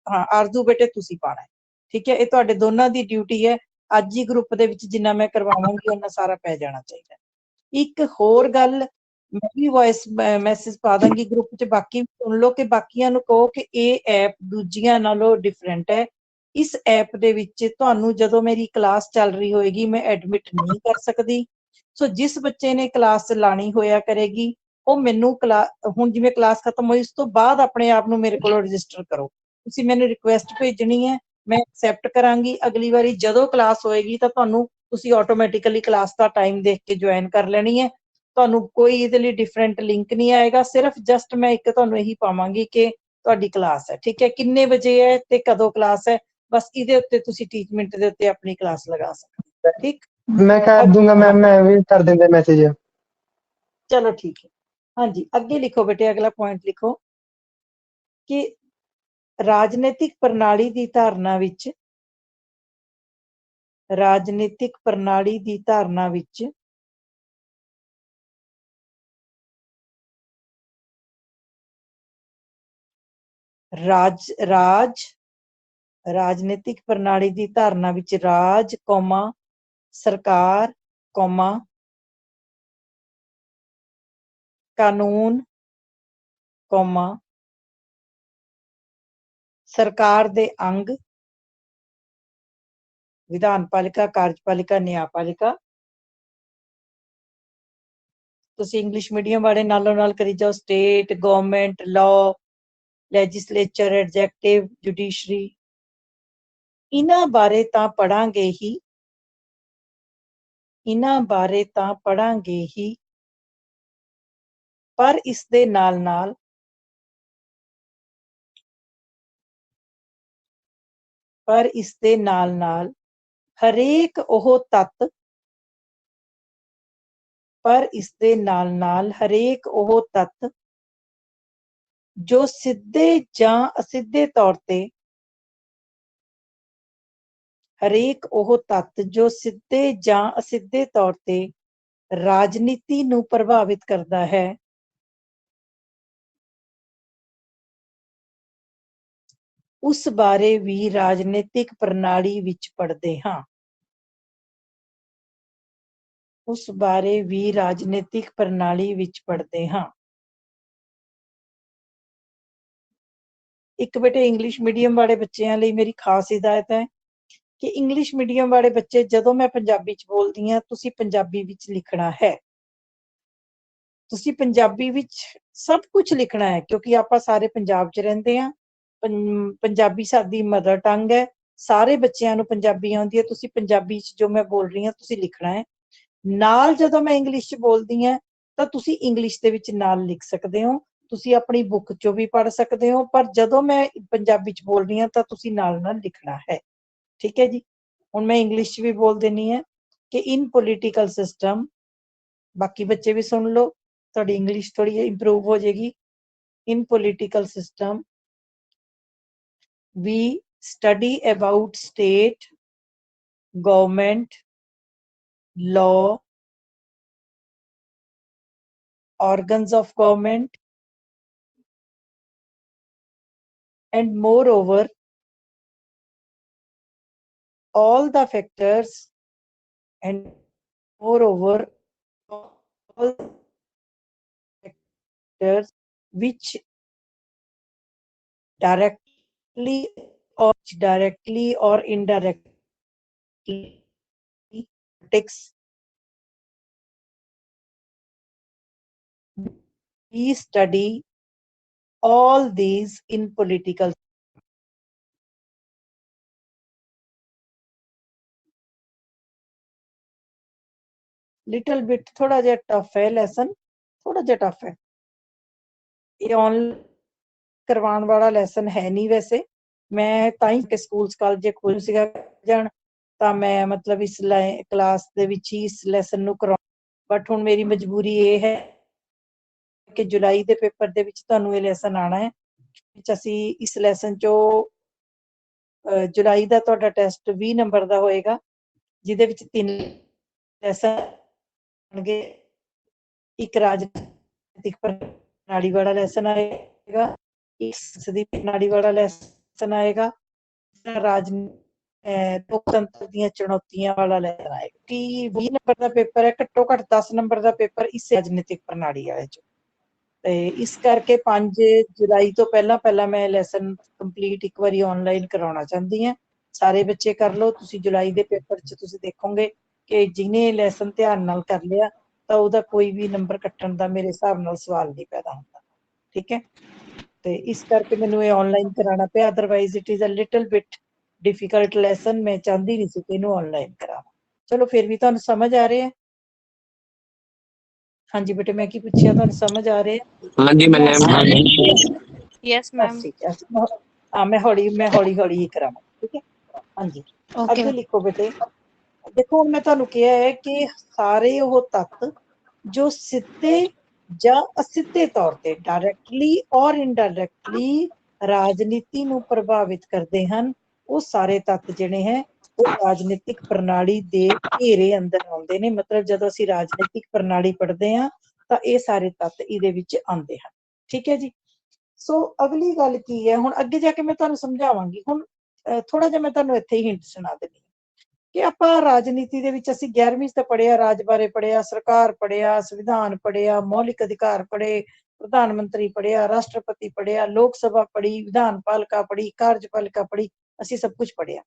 ਹਾਂ ਆਰਜ਼ੂ ਬੇਟੇ ਤੁਸੀਂ ਪਾਣਾ ਹੈ, ਠੀਕ ਹੈ। ਇਹ ਤੁਹਾਡੇ ਦੋਨਾਂ ਦੀ ਡਿਊਟੀ ਹੈ, ਅੱਜ ਹੀ ਗਰੁੱਪ ਦੇ ਵਿੱਚ ਜਿੰਨਾ ਮੈਂ ਕਰਵਾਵਾਂਗੀ ਉਹਨਾਂ ਸਾਰਾ ਪੈ ਜਾਣਾ ਚਾਹੀਦਾ। ਇੱਕ ਹੋਰ ਗੱਲ, ਮੈਂ ਵੀ ਵੌਇਸ ਮੈਸੇਜ ਪਾ ਦਾਂਗੀ ਗਰੁੱਪ 'ਚ, ਬਾਕੀ ਸੁਣ ਲਓ ਕਿ ਬਾਕੀਆਂ ਨੂੰ ਕਹੋ ਕਿ ਇਹ ਐਪ ਦੂਜੀਆਂ ਨਾਲੋਂ ਡਿਫਰੈਂਟ ਹੈ। ਇਸ ਐਪ ਦੇ ਵਿੱਚ ਤੁਹਾਨੂੰ ਜਦੋਂ ਮੇਰੀ ਕਲਾਸ ਚੱਲ ਰਹੀ ਹੋਏਗੀ ਮੈਂ ਐਡਮਿਟ ਨਹੀਂ ਕਰ ਸਕਦੀ। ਸੋ ਜਿਸ ਬੱਚੇ ਨੇ ਕਲਾਸ ਲਾਣੀ ਹੋਇਆ ਕਰੇਗੀ ਉਹ ਮੈਨੂੰ ਹੁਣ ਜਿਵੇਂ ਕਲਾਸ ਖਤਮ ਹੋਈ ਉਸ ਤੋਂ ਬਾਅਦ ਆਪਣੇ ਆਪ ਨੂੰ ਮੇਰੇ ਕੋਲੋਂ ਰਜਿਸਟਰ ਕਰੋ, ਤੁਸੀਂ ਮੈਨੂੰ ਰਿਕੁਐਸਟ ਭੇਜਣੀ ਹੈ, ਮੈਂ ਐਕਸੈਪਟ ਕਰਾਂਗੀ। ਅਗਲੀ ਵਾਰੀ ਜਦੋਂ ਕਲਾਸ ਹੋਏਗੀ ਤਾਂ ਤੁਹਾਨੂੰ ਤੁਸੀਂ ਆਟੋਮੈਟਿਕਲੀ ਕਲਾਸ ਦਾ ਟਾਈਮ ਦੇਖ ਕੇ ਜੁਆਇਨ ਕਰ ਲੈਣੀ ਹੈ। ਤੁਹਾਨੂੰ ਕੋਈ ਇਹਦੇ ਲਈ ਡਿਫਰੈਂਟ ਲਿੰਕ ਨਹੀਂ ਆਏਗਾ, ਸਿਰਫ ਜਸਟ ਮੈਂ ਇੱਕ ਤੁਹਾਨੂੰ ਇਹੀ ਪਾਵਾਂਗੀ ਕਿ ਤੁਹਾਡੀ ਕਲਾਸ ਹੈ, ਠੀਕ ਹੈ, ਕਿੰਨੇ ਵਜੇ ਹੈ ਤੇ ਕਦੋਂ ਕਲਾਸ ਹੈ, ਬਸ ਇਹਦੇ ਉੱਤੇ ਤੁਸੀਂ 30 ਮਿੰਟ ਦੇ ਉੱਤੇ ਆਪਣੀ ਕਲਾਸ ਲਗਾ ਸਕਦੇ ਹੋ। ਠੀਕ, ਮੈਂ ਕਰ ਦੂੰਗਾ ਮੈਮ, ਮੈਂ ਵੀ ਕਰ ਦਿੰਦਾ ਮੈਸੇਜ। ਚਲੋ ਠੀਕ ਹੈ। ਹਾਂਜੀ, ਅੱਗੇ ਲਿਖੋ ਬੇਟੇ, ਅਗਲਾ ਪੁਆਇੰਟ ਲਿਖੋ ਕਿ ਰਾਜਨੀਤਿਕ ਪ੍ਰਣਾਲੀ ਦੀ ਧਾਰਨਾ ਵਿੱਚ, ਰਾਜਨੀਤਿਕ ਪ੍ਰਣਾਲੀ ਦੀ ਧਾਰਨਾ ਵਿੱਚ ਰਾਜਨੀਤਿਕ ਪ੍ਰਣਾਲੀ ਦੀ ਧਾਰਨਾ ਵਿੱਚ ਰਾਜ, ਸਰਕਾਰ, ਕਾਨੂੰਨ, ਸਰਕਾਰ ਦੇ ਅੰਗ, ਵਿਧਾਨਪਾਲਿਕਾ, ਕਾਰਜਪਾਲਿਕਾ, ਨਿਆਂਪਾਲਿਕਾ। ਤੁਸੀਂ ਇੰਗਲਿਸ਼ ਮੀਡੀਅਮ ਵਾਲੇ ਨਾਲੋਂ ਨਾਲ ਕਰੀ ਜਾਓ, state government, law, legislature, executive, judiciary. ਇਹਨਾਂ ਬਾਰੇ ਤਾਂ ਪੜਾਂਗੇ ਹੀ, ਇਹਨਾਂ ਬਾਰੇ ਤਾਂ ਪੜਾਂਗੇ ਹੀ, ਪਰ ਇਸ ਦੇ ਨਾਲ ਨਾਲ ਹਰੇਕ ਉਹ ਤੱਤ, ਜੋ ਸਿੱਧੇ ਜਾਂ ਅਸਿੱਧੇ ਤੌਰ ਤੇ, ਹਰੇਕ ਉਹ ਤੱਤ ਜੋ ਸਿੱਧੇ ਜਾਂ ਅਸਿੱਧੇ ਤੌਰ ਤੇ ਰਾਜਨੀਤੀ ਨੂੰ ਪ੍ਰਭਾਵਿਤ ਕਰਦਾ ਹੈ, ਉਸ ਬਾਰੇ ਵੀ ਰਾਜਨੀਤਿਕ ਪ੍ਰਣਾਲੀ ਵਿੱਚ ਪੜ੍ਹਦੇ ਹਾਂ। ਉਸ ਬਾਰੇ ਵੀ ਰਾਜਨੀਤਿਕ ਪ੍ਰਣਾਲੀ ਵਿੱਚ ਪੜ੍ਹਦੇ ਹਾਂ। ਇੱਕ ਬੇਟੇ ਇੰਗਲਿਸ਼ ਮੀਡੀਅਮ ਵਾਲੇ ਬੱਚਿਆਂ ਲਈ ਮੇਰੀ ਖਾਸ ਹਿਦਾਇਤ ਹੈ ਕਿ ਇੰਗਲਿਸ਼ ਮੀਡੀਅਮ ਵਾਲੇ ਬੱਚੇ, ਜਦੋਂ ਮੈਂ ਪੰਜਾਬੀ ਚ ਬੋਲਦੀ ਹਾਂ, ਤੁਸੀਂ ਪੰਜਾਬੀ ਵਿੱਚ ਲਿਖਣਾ ਹੈ। ਤੁਸੀਂ ਪੰਜਾਬੀ ਵਿੱਚ ਸਭ ਕੁਝ ਲਿਖਣਾ ਹੈ, ਕਿਉਂਕਿ ਆਪਾਂ ਸਾਰੇ ਪੰਜਾਬ ਚ ਰਹਿੰਦੇ ਹਾਂ। ਪੰਜਾਬੀ ਸਾਡੀ ਮਦਰ ਟੰਗ ਹੈ, ਸਾਰੇ ਬੱਚਿਆਂ ਨੂੰ ਪੰਜਾਬੀ ਆਉਂਦੀ ਹੈ। ਤੁਸੀਂ ਪੰਜਾਬੀ ਚ ਜੋ ਮੈਂ ਬੋਲ ਰਹੀ ਹਾਂ ਤੁਸੀਂ ਲਿਖਣਾ ਹੈ। ਨਾਲ ਜਦੋਂ ਮੈਂ ਇੰਗਲਿਸ਼ ਚ ਬੋਲਦੀ ਹਾਂ ਤਾਂ ਤੁਸੀਂ ਇੰਗਲਿਸ਼ ਦੇ ਵਿੱਚ ਨਾਲ ਲਿਖ ਸਕਦੇ ਹੋ, ਤੁਸੀਂ ਆਪਣੀ ਬੁੱਕ ਚੋਂ ਵੀ ਪੜ੍ਹ ਸਕਦੇ ਹੋ, ਪਰ ਜਦੋਂ ਮੈਂ ਪੰਜਾਬੀ ਚ ਬੋਲ ਰਹੀ ਹਾਂ ਤਾਂ ਤੁਸੀਂ ਨਾਲ ਨਾਲ ਲਿਖਣਾ ਹੈ। ਠੀਕ ਹੈ ਜੀ। ਹੁਣ ਮੈਂ ਇੰਗਲਿਸ਼ ਚ ਵੀ ਬੋਲ ਦੇਣੀ ਹੈ ਕਿ ਇਨ ਪੋਲੀਟੀਕਲ ਸਿਸਟਮ, ਬਾਕੀ ਬੱਚੇ ਵੀ ਸੁਣ ਲਓ, ਤੁਹਾਡੀ ਇੰਗਲਿਸ਼ ਥੋੜੀ ਜਿਹੀ ਇੰਪਰੂਵ ਹੋ ਜਾਏਗੀ। In political system we study about state, government, law, organs of government, and moreover all the factors which directly or indirectly politics, we study all these in political. Little bit थोड़ा जिहा tough है lesson, थोड़ा जिहा tough है। ये online करवाने वाला lesson है नहीं वैसे, मैं ताई के स्कूल्स कॉलेज खोल सीगा जान ਤਾਂ ਮੈਂ ਮਤਲਬ ਇਸ ਕਲਾਸ ਦੇ ਵਿੱਚ ਹੀ ਇਸ ਲੈਸਨ ਨੂੰ ਕਰਾਉਣਾ। ਬਟ ਹੁਣ ਮੇਰੀ ਮਜਬੂਰੀ ਇਹ ਹੈ ਕਿ ਜੁਲਾਈ ਦੇ ਪੇਪਰ ਦੇ ਵਿੱਚ ਤੁਹਾਨੂੰ ਇਹ ਲੈਸਨ ਆਣਾ ਹੈ। ਵਿੱਚ ਅਸੀਂ ਇਸ ਲੈਸਨ ਚੋਂ ਜੁਲਾਈ ਦਾ ਤੁਹਾਡਾ ਟੈਸਟ 20 ਨੰਬਰ ਦਾ ਹੋਏਗਾ, ਜਿਹਦੇ ਵਿੱਚ 3 ਲੈਸਨ ਹੋਣਗੇ। ਇੱਕ ਰਾਜਨੀਤਿਕ ਪ੍ਰਣਾਲੀ ਵਾਲਾ ਲੈਸਨ ਆਏਗਾ, ਇੱਕ ਸੰਸਦੀ ਪ੍ਰਣਾਲੀ ਵਾਲਾ ਲੈਸਨ ਆਏਗਾ, ਲੋਕਤੰਤਰ ਦੀਆਂ ਚੁਣੌਤੀਆਂ ਵਾਲਾ ਲੈਸਨ ਆਏਗਾ। ਕਿ 20 ਨੰਬਰ ਦਾ ਪੇਪਰ ਹੈ, ਘੱਟੋ ਘੱਟ 10 ਨੰਬਰ ਦਾ ਪੇਪਰ ਇਸ ਰਾਜਨੀਤਿਕ ਪ੍ਰਣਾਲੀ ਵਾਲੇ ਚ। ਤੇ ਇਸ ਕਰਕੇ 5 ਜੁਲਾਈ ਤੋਂ ਪਹਿਲਾਂ ਮੈਂ ਲੈਸਨ ਕੰਪਲੀਟ ਇੱਕ ਵਾਰੀ ਆਨਲਾਈਨ ਕਰਾਉਣਾ ਚਾਹੁੰਦੀ ਹਾਂ। ਸਾਰੇ ਬੱਚੇ ਕਰ ਲਓ। ਤੁਸੀਂ ਜੁਲਾਈ ਦੇ ਪੇਪਰ ਚ ਤੁਸੀਂ ਦੇਖੋਗੇ ਕਿ ਜਿਹਨੇ ਲੈਸਨ ਧਿਆਨ ਨਾਲ ਕਰ ਲਿਆ ਤਾਂ ਉਹਦਾ ਕੋਈ ਵੀ ਨੰਬਰ ਕੱਟਣ ਦਾ ਮੇਰੇ ਹਿਸਾਬ ਨਾਲ ਸਵਾਲ ਨਹੀਂ ਪੈਦਾ ਹੁੰਦਾ। ਠੀਕ ਹੈ। ਤੇ ਇਸ ਕਰਕੇ ਮੈਨੂੰ ਇਹ ਆਨਲਾਈਨ ਕਰਾਉਣਾ ਪਿਆ, otherwise it is a little bit difficult lesson. ਮੈਂ ਚਾਹੁੰਦੀ ਨਹੀਂ ਸੀ ਕਿ ਇਹਨੂੰ ਆਨਲਾਈਨ ਕਰਾਵਾਂ। ਚਲੋ ਫਿਰ ਵੀ ਤੁਹਾਨੂੰ ਸਮਝ ਆ ਰਿਹਾ ਹੈ? ਹਾਂਜੀ ਬੇਟੇ, ਮੈਂ ਕੀ ਪੁੱਛਿਆ, ਤੁਹਾਨੂੰ ਸਮਝ ਆ ਰਿਹਾ ਹੈ? ਹਾਂਜੀ ਮੈਮ। Yes ma'am. ਠੀਕ ਹੈ। ਮੈਂ ਹੌਲੀ ਹੌਲੀ ਹੀ ਕਰਾਵਾਂ, ਠੀਕ ਹੈ। ਹਾਂਜੀ, ਅੱਗੇ ਲਿਖੋ ਬੇਟੇ। ਦੇਖੋ ਹੁਣ ਮੈਂ ਤੁਹਾਨੂੰ ਕਿਹਾ ਹੈ ਕਿ ਸਾਰੇ ਉਹ ਤੱਤ ਜੋ ਸਿੱਧੇ ਜਾਂ ਅਸਿੱਧੇ ਤੌਰ ਤੇ ਡਾਇਰੈਕਟਲੀ ਔਰ ਇਨਡਾਇਰੈਕਟਲੀ ਰਾਜਨੀਤੀ ਨੂੰ ਪ੍ਰਭਾਵਿਤ ਕਰਦੇ ਹਨ, ਉਹ ਸਾਰੇ ਤੱਤ ਜਿਹੜੇ ਹੈ ਉਹ ਰਾਜਨੀਤਿਕ ਪ੍ਰਣਾਲੀ ਦੇ ਘੇਰੇ ਅੰਦਰ ਆਉਂਦੇ ਨੇ। ਮਤਲਬ ਜਦੋਂ ਅਸੀਂ ਰਾਜਨੀਤਿਕ ਪ੍ਰਣਾਲੀ ਪੜ੍ਹਦੇ ਹਾਂ ਤਾਂ ਇਹ ਸਾਰੇ ਤੱਤ ਇਹਦੇ ਵਿੱਚ ਆਉਂਦੇ ਹਨ, ਠੀਕ ਹੈ ਜੀ। ਸੋ ਅਗਲੀ ਗੱਲ ਕੀ ਹੈ, ਹੁਣ ਅੱਗੇ ਜਾ ਕੇ ਮੈਂ ਤੁਹਾਨੂੰ ਸਮਝਾਵਾਂਗੀ। ਹੁਣ ਥੋੜਾ ਜਿਹਾ ਮੈਂ ਤੁਹਾਨੂੰ ਇੱਥੇ ਹੀ ਹਿੰਟ ਸੁਣਾ ਦਿੰਦੀ ਕਿ ਆਪਾਂ ਰਾਜਨੀਤੀ ਦੇ ਵਿੱਚ ਅਸੀਂ 11ਵੀਂ ਤਾਂ ਪੜ੍ਹਿਆ, ਰਾਜ ਬਾਰੇ ਪੜ੍ਹਿਆ, ਸਰਕਾਰ ਪੜ੍ਹਿਆ, ਸੰਵਿਧਾਨ ਪੜ੍ਹਿਆ, ਮੌਲਿਕ ਅਧਿਕਾਰ ਪੜ੍ਹੇ, ਪ੍ਰਧਾਨ ਮੰਤਰੀ ਪੜ੍ਹਿਆ, ਰਾਸ਼ਟਰਪਤੀ ਪੜ੍ਹਿਆ, ਲੋਕ ਸਭਾ ਪੜ੍ਹੀ, ਵਿਧਾਨ ਪਾਲਿਕਾ ਪੜ੍ਹੀ, ਕਾਰਜਪਾਲਿਕਾ ਪੜ੍ਹੀ, ਅਸੀਂ ਸਭ ਕੁਝ ਪੜ੍ਹਿਆ।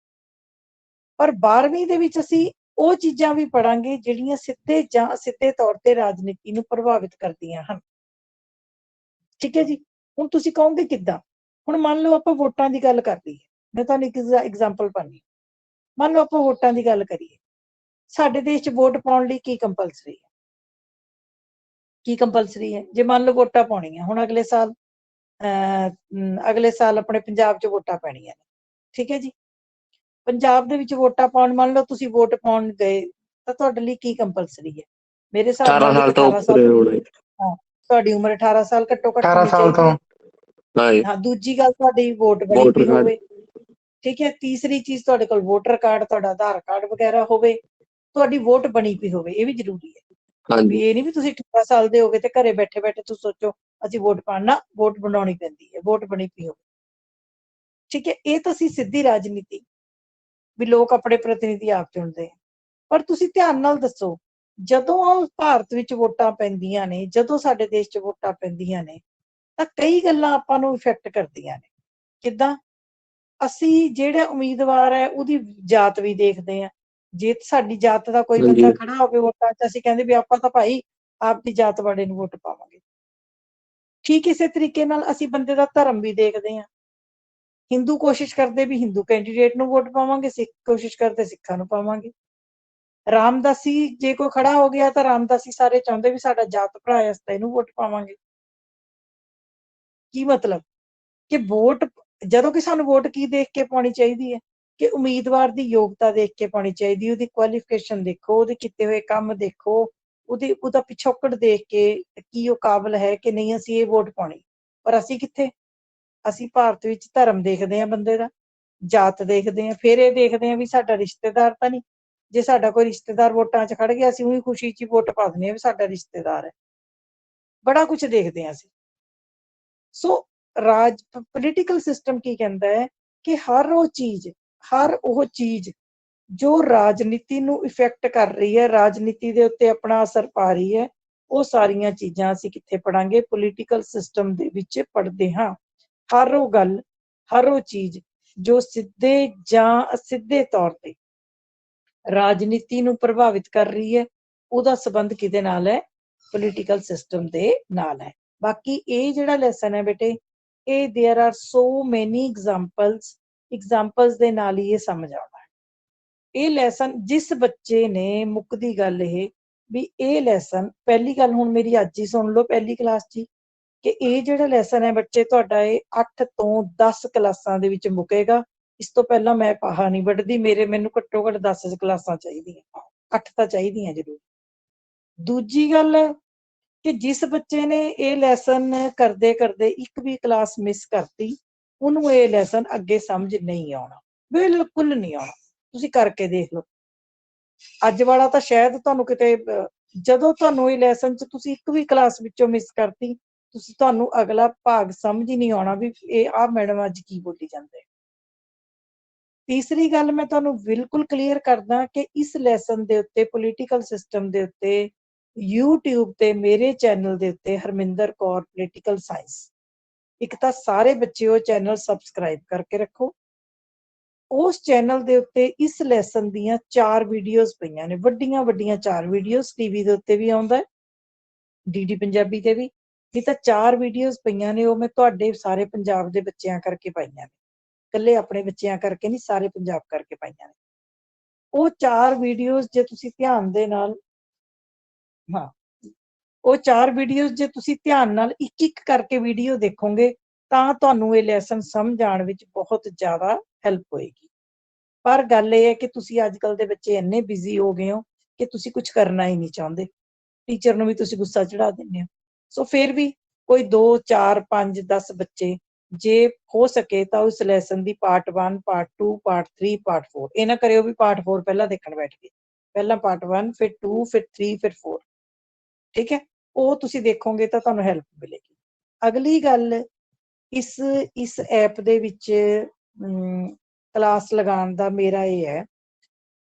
ਪਰ 12ਵੀਂ ਦੇ ਵਿੱਚ ਅਸੀਂ ਉਹ ਚੀਜ਼ਾਂ ਵੀ ਪੜਾਂਗੇ ਜਿਹੜੀਆਂ ਸਿੱਧੇ ਜਾਂ ਅਸਿੱਧੇ ਤੌਰ ਤੇ ਰਾਜਨੀਤੀ ਨੂੰ ਪ੍ਰਭਾਵਿਤ ਕਰਦੀਆਂ ਹਨ, ਠੀਕ ਹੈ ਜੀ। ਹੁਣ ਤੁਸੀਂ ਕਹੋਗੇ ਕਿੱਦਾਂ? ਹੁਣ ਮੰਨ ਲਓ ਆਪਾਂ ਵੋਟਾਂ ਦੀ ਗੱਲ ਕਰ ਲਈਏ, ਮੈਂ ਤੁਹਾਨੂੰ ਇੱਕ ਐਗਜ਼ਾਮਪਲ ਪਾਣੀ। ਮੰਨ ਲਓ ਆਪਾਂ ਵੋਟਾਂ ਦੀ ਗੱਲ ਕਰੀਏ, ਸਾਡੇ ਦੇਸ਼ 'ਚ ਵੋਟ ਪਾਉਣ ਲਈ ਕੀ ਕੰਪਲਸਰੀ ਹੈ? ਕੀ ਕੰਪਲਸਰੀ ਹੈ? ਜੇ ਮੰਨ ਲਓ ਵੋਟਾਂ ਪਾਉਣੀਆਂ, ਹੁਣ ਅਗਲੇ ਸਾਲ ਆਪਣੇ ਪੰਜਾਬ 'ਚ ਵੋਟਾਂ ਪੈਣੀਆਂ ਨੇ, ਠੀਕ ਹੈ ਜੀ। ਪੰਜਾਬ ਦੇ ਵਿੱਚ ਵੋਟਾਂ ਪਾਉਣ, ਮੰਨ ਲਓ ਤੁਸੀਂ ਵੋਟ ਪਾਉਣ ਗਏ ਤਾਂ ਤੁਹਾਡੇ ਲਈ ਕੀ ਕੰਪਲਸਰੀ ਹੈ? ਮੇਰੇ ਹਿਸਾਬ 18 ਨਾਲ 18 ਸਾਲ। ਹਾਂ, ਤੁਹਾਡੀ ਉਮਰ 18 ਸਾਲ ਘੱਟੋ ਘੱਟ 18 ਹੋਣੀ ਸਾਲ ਚਾਹੀਦੀ ਹੈ। ਤੋਂ। ਹਾਂ, ਦੂਜੀ ਗੱਲ ਤੁਹਾਡੀ ਵੋਟ ਬਣੀ ਵੋਟਰ ਵੀ ਕਾਰਡ। ਹੋਵੇ, ਠੀਕ ਹੈ। ਤੀਸਰੀ ਚੀਜ਼ ਤੁਹਾਡੇ ਕੋਲ ਵੋਟਰ ਕਾਰਡ, ਤੁਹਾਡਾ ਆਧਾਰ ਕਾਰਡ ਵਗੈਰਾ ਹੋਵੇ, ਤੁਹਾਡੀ ਵੋਟ ਬਣੀ ਵੀ ਹੋਵੇ, ਇਹ ਵੀ ਜ਼ਰੂਰੀ ਹੈ। ਵੀ ਹਾਂਜੀ ਇਹ ਨਹੀਂ ਵੀ ਤੁਸੀਂ 18 ਸਾਲ ਦੇ ਹੋਗੇ ਤੇ ਘਰੇ ਬੈਠੇ ਬੈਠੇ ਤੁਸੀਂ ਸੋਚੋ ਅਸੀਂ ਵੋਟ ਪਾਣਾ, ਵੋਟ ਬਣਾਉਣੀ ਪੈਂਦੀ ਹੈ, ਵੋਟ ਬਣੀ ਵੀ ਹੋਵੇ, ਠੀਕ ਹੈ। ਇਹ ਤਾਂ ਸੀ ਸਿੱਧੀ ਰਾਜਨੀਤੀ, ਵੀ ਲੋਕ ਆਪਣੇ ਪ੍ਰਤੀਨਿਧੀ ਆਪ ਚੁਣਦੇ ਆ। ਪਰ ਤੁਸੀਂ ਧਿਆਨ ਨਾਲ ਦੱਸੋ, ਜਦੋਂ ਭਾਰਤ ਵਿੱਚ ਵੋਟਾਂ ਪੈਂਦੀਆਂ ਨੇ, ਜਦੋਂ ਸਾਡੇ ਦੇਸ਼ 'ਚ ਵੋਟਾਂ ਪੈਂਦੀਆਂ ਨੇ, ਤਾਂ ਕਈ ਗੱਲਾਂ ਆਪਾਂ ਨੂੰ ਇਫੈਕਟ ਕਰਦੀਆਂ ਨੇ। ਕਿੱਦਾਂ? ਅਸੀਂ ਜਿਹੜਾ ਉਮੀਦਵਾਰ ਹੈ ਉਹਦੀ ਜਾਤ ਵੀ ਦੇਖਦੇ ਹਾਂ। ਜੇ ਸਾਡੀ ਜਾਤ ਦਾ ਕੋਈ ਬੰਦਾ ਖੜਾ ਹੋਵੇ ਵੋਟਾਂ 'ਚ, ਅਸੀਂ ਕਹਿੰਦੇ ਵੀ ਆਪਾਂ ਤਾਂ ਭਾਈ ਆਪਦੀ ਜਾਤ ਵਾਲੇ ਨੂੰ ਵੋਟ ਪਾਵਾਂਗੇ। ਠੀਕ ਇਸੇ ਤਰੀਕੇ ਨਾਲ ਅਸੀਂ ਬੰਦੇ ਦਾ ਧਰਮ ਵੀ ਦੇਖਦੇ ਹਾਂ। ਹਿੰਦੂ ਕੋਸ਼ਿਸ਼ ਕਰਦੇ ਵੀ ਹਿੰਦੂ ਕੈਂਡੀਡੇਟ ਨੂੰ ਵੋਟ ਪਾਵਾਂਗੇ, ਸਿੱਖ ਕੋਸ਼ਿਸ਼ ਕਰਦੇ ਸਿੱਖਾਂ ਨੂੰ ਪਾਵਾਂਗੇ। ਰਾਮਦਾਸੀ ਜੇ ਕੋਈ ਖੜਾ ਹੋ ਗਿਆ ਤਾਂ ਰਾਮਦਾਸੀ ਸਾਰੇ ਚਾਹੁੰਦੇ ਵੀ ਸਾਡਾ ਜਾਤ ਭਰਾ ਹੈ, ਅਸੀਂ ਇਹਨੂੰ ਵੋਟ ਪਾਵਾਂਗੇ। ਕੀ ਮਤਲਬ ਕਿ ਵੋਟ, ਜਦੋਂ ਕਿ ਸਾਨੂੰ ਵੋਟ ਕੀ ਦੇਖ ਕੇ ਪਾਉਣੀ ਚਾਹੀਦੀ ਹੈ ਕਿ ਉਮੀਦਵਾਰ ਦੀ ਯੋਗਤਾ ਦੇਖ ਕੇ ਪਾਉਣੀ ਚਾਹੀਦੀ, ਉਹਦੀ ਕੁਆਲੀਫਿਕੇਸ਼ਨ ਦੇਖੋ, ਉਹਦੇ ਕੀਤੇ ਹੋਏ ਕੰਮ ਦੇਖੋ, ਉਹਦਾ ਪਿਛੋਕੜ ਦੇਖ ਕੇ ਕੀ ਉਹ ਕਾਬਲ ਹੈ ਕਿ ਨਹੀਂ, ਅਸੀਂ ਇਹ ਵੋਟ ਪਾਉਣੀ। ਪਰ ਅਸੀਂ ਕਿੱਥੇ? ਅਸੀਂ ਭਾਰਤ ਵਿੱਚ ਧਰਮ ਦੇਖਦੇ ਹਾਂ ਬੰਦੇ ਦਾ, ਜਾਤ ਦੇਖਦੇ ਹਾਂ, ਫਿਰ ਇਹ ਦੇਖਦੇ ਹਾਂ ਵੀ ਸਾਡਾ ਰਿਸ਼ਤੇਦਾਰ ਤਾਂ ਨਹੀਂ। ਜੇ ਸਾਡਾ ਕੋਈ ਰਿਸ਼ਤੇਦਾਰ ਵੋਟਾਂ 'ਚ ਖੜ ਗਿਆ, ਅਸੀਂ ਉਹੀ ਖੁਸ਼ੀ 'ਚ ਵੋਟ ਪਾ ਦਿੰਦੇ ਹਾਂ ਵੀ ਸਾਡਾ ਰਿਸ਼ਤੇਦਾਰ ਹੈ। ਬੜਾ ਕੁਝ ਦੇਖਦੇ ਹਾਂ ਅਸੀਂ। ਸੋ ਪੋਲੀਟੀਕਲ ਸਿਸਟਮ ਕੀ ਕਹਿੰਦਾ ਹੈ ਕਿ ਹਰ ਉਹ ਚੀਜ਼ ਜੋ ਰਾਜਨੀਤੀ ਨੂੰ ਇਫੈਕਟ ਕਰ ਰਹੀ ਹੈ, ਰਾਜਨੀਤੀ ਦੇ ਉੱਤੇ ਆਪਣਾ ਅਸਰ ਪਾ ਰਹੀ ਹੈ, ਉਹ ਸਾਰੀਆਂ ਚੀਜ਼ਾਂ ਅਸੀਂ ਕਿੱਥੇ ਪੜਾਂਗੇ? ਪੋਲੀਟੀਕਲ ਸਿਸਟਮ ਦੇ ਵਿੱਚ ਪੜ੍ਹਦੇ ਹਾਂ। ਹਰ ਉਹ ਗੱਲ, ਹਰ ਉਹ ਚੀਜ਼ ਜੋ ਸਿੱਧੇ ਜਾਂ ਅਸਿੱਧੇ ਤੌਰ ਤੇ ਰਾਜਨੀਤੀ ਨੂੰ ਪ੍ਰਭਾਵਿਤ ਕਰ ਰਹੀ ਹੈ, ਉਹਦਾ ਸੰਬੰਧ ਕਿਹਦੇ ਨਾਲ ਹੈ? ਪੋਲੀਟੀਕਲ ਸਿਸਟਮ ਦੇ ਨਾਲ ਹੈ। ਬਾਕੀ ਇਹ ਜਿਹੜਾ ਲੈਸਨ ਹੈ ਬੇਟੇ, ਇਹ there are so many examples ਦੇ ਨਾਲ ਹੀ ਇਹ ਸਮਝ ਆਉਣਾ ਹੈ। ਇਹ ਲੈਸਨ ਜਿਸ ਬੱਚੇ ਨੇ, ਮੁੱਕਦੀ ਗੱਲ ਇਹ ਵੀ ਇਹ ਲੈਸਨ, ਪਹਿਲੀ ਗੱਲ ਹੁਣ ਮੇਰੀ ਅੱਜ ਹੀ ਸੁਣ ਲਓ ਪਹਿਲੀ ਕਲਾਸ 'ਚ, ਕਿ ਇਹ ਜਿਹੜਾ ਲੈਸਨ ਹੈ ਬੱਚੇ ਤੁਹਾਡਾ, ਇਹ 8 ਤੋਂ 10 ਕਲਾਸਾਂ ਦੇ ਵਿੱਚ ਮੁੱਕੇਗਾ। ਇਸ ਤੋਂ ਪਹਿਲਾਂ ਮੈਂ ਪਾਹਾ ਨਹੀਂ ਵੱਢਦੀ, ਮੈਨੂੰ ਘੱਟੋ ਘੱਟ 10 ਕਲਾਸਾਂ ਚਾਹੀਦੀਆਂ, 8 ਤਾਂ ਚਾਹੀਦੀਆਂ ਜ਼ਰੂਰ। ਦੂਜੀ ਗੱਲ ਕਿ ਜਿਸ ਬੱਚੇ ਨੇ ਇਹ ਲੈਸਨ ਕਰਦੇ ਕਰਦੇ ਇੱਕ ਵੀ ਕਲਾਸ ਮਿਸ ਕਰਤੀ, ਉਹਨੂੰ ਇਹ ਲੈਸਨ ਅੱਗੇ ਸਮਝ ਨਹੀਂ ਆਉਣਾ, ਬਿਲਕੁਲ ਨਹੀਂ ਆਉਣਾ। ਤੁਸੀਂ ਕਰਕੇ ਦੇਖ ਲਓ। ਅੱਜ ਵਾਲਾ ਤਾਂ ਸ਼ਾਇਦ ਤੁਹਾਨੂੰ ਕਿਤੇ, ਜਦੋਂ ਤੁਹਾਨੂੰ ਇਹ ਲੈਸਨ 'ਚ ਤੁਸੀਂ ਇੱਕ ਵੀ ਕਲਾਸ ਵਿੱਚੋਂ ਮਿਸ ਕਰਤੀ, ਤੁਹਾਨੂੰ ਅਗਲਾ ਭਾਗ ਸਮਝ ਹੀ ਨਹੀਂ ਆਉਣਾ ਵੀ ਇਹ ਆਹ ਮੈਡਮ ਅੱਜ ਕੀ ਬੋਲੀ ਜਾਂਦੇ। ਤੀਸਰੀ ਗੱਲ ਮੈਂ ਤੁਹਾਨੂੰ ਬਿਲਕੁਲ ਕਲੀਅਰ ਕਰਦਾ ਕਿ ਇਸ ਲੈਸਨ ਦੇ ਉੱਤੇ, ਪੋਲੀਟੀਕਲ ਸਿਸਟਮ ਦੇ ਉੱਤੇ, YouTube ਤੇ ਮੇਰੇ ਚੈਨਲ ਦੇ ਉੱਤੇ, ਹਰਮਿੰਦਰ ਕੌਰ ਪੋਲੀਟੀਕਲ ਸਾਇੰਸ, ਇੱਕ ਤਾਂ ਸਾਰੇ ਬੱਚੇ ਉਹ ਚੈਨਲ ਸਬਸਕ੍ਰਾਈਬ ਕਰਕੇ ਰੱਖੋ। ਉਸ ਚੈਨਲ ਦੇ ਉੱਤੇ ਇਸ ਲੈਸਨ ਦੀਆਂ 4 ਵੀਡੀਓਜ਼ ਪਈਆਂ ਨੇ, ਵੱਡੀਆਂ 4 ਵੀਡੀਓਜ਼। ਟੀਵੀ ਦੇ ਉੱਤੇ ਵੀ ਆਉਂਦਾ, DD ਪੰਜਾਬੀ ਤੇ ਵੀ, ਨਹੀਂ ਤਾਂ 4 ਵੀਡੀਓਜ਼ ਪਈਆਂ ਨੇ, ਉਹ ਮੈਂ ਤੁਹਾਡੇ ਸਾਰੇ ਪੰਜਾਬ ਦੇ ਬੱਚਿਆਂ ਕਰਕੇ ਪਾਈਆਂ ਨੇ, ਇਕੱਲੇ ਆਪਣੇ ਬੱਚਿਆਂ ਕਰਕੇ ਨਹੀਂ, ਸਾਰੇ ਪੰਜਾਬ ਕਰਕੇ ਪਾਈਆਂ ਨੇ। ਉਹ 4 ਵੀਡੀਓਜ਼ ਜੇ ਤੁਸੀਂ ਧਿਆਨ ਦੇ ਨਾਲ, ਹਾਂ, ਉਹ 4 ਵੀਡੀਓਜ਼ ਜੇ ਤੁਸੀਂ ਧਿਆਨ ਨਾਲ ਇੱਕ ਇੱਕ ਕਰਕੇ ਵੀਡੀਓ ਦੇਖੋਗੇ ਤਾਂ ਤੁਹਾਨੂੰ ਇਹ ਲੈਸਨ ਸਮਝ ਆਉਣ ਵਿੱਚ ਬਹੁਤ ਜ਼ਿਆਦਾ ਹੈਲਪ ਹੋਏਗੀ। ਪਰ ਗੱਲ ਇਹ ਹੈ ਕਿ ਤੁਸੀਂ ਅੱਜ ਕੱਲ ਦੇ ਬੱਚੇ ਇੰਨੇ ਬਿਜ਼ੀ ਹੋ ਗਏ ਹੋ ਕਿ ਤੁਸੀਂ ਕੁਝ ਕਰਨਾ ਹੀ ਨਹੀਂ ਚਾਹੁੰਦੇ, ਟੀਚਰ ਨੂੰ ਵੀ ਤੁਸੀਂ ਗੁੱਸਾ ਚੜਾ ਦਿੰਦੇ ਹੋ। ਸੋ ਫਿਰ ਵੀ ਕੋਈ 2 4 5 10 ਬੱਚੇ ਜੇ ਹੋ ਸਕੇ ਤਾਂ ਉਸ ਲੈਸਨ ਦੀ ਪਾਰਟ 1 ਪਾਰਟ 2 ਪਾਰਟ 3 ਪਾਰਟ 4, ਇਹ ਨਾ ਕਰਿਓ ਵੀ ਪਾਰਟ 4 ਪਹਿਲਾਂ ਦੇਖਣ ਬੈਠ ਗਏ, ਪਹਿਲਾਂ ਪਾਰਟ 1 ਫਿਰ 2 ਫਿਰ 3 ਫਿਰ 4, ਠੀਕ ਹੈ। ਉਹ ਤੁਸੀਂ ਦੇਖੋਗੇ ਤਾਂ ਤੁਹਾਨੂੰ ਹੈਲਪ ਮਿਲੇਗੀ। ਅਗਲੀ ਗੱਲ, ਇਸ ਐਪ ਦੇ ਵਿੱਚ ਕਲਾਸ ਲਗਾਉਣ ਦਾ ਮੇਰਾ ਇਹ ਹੈ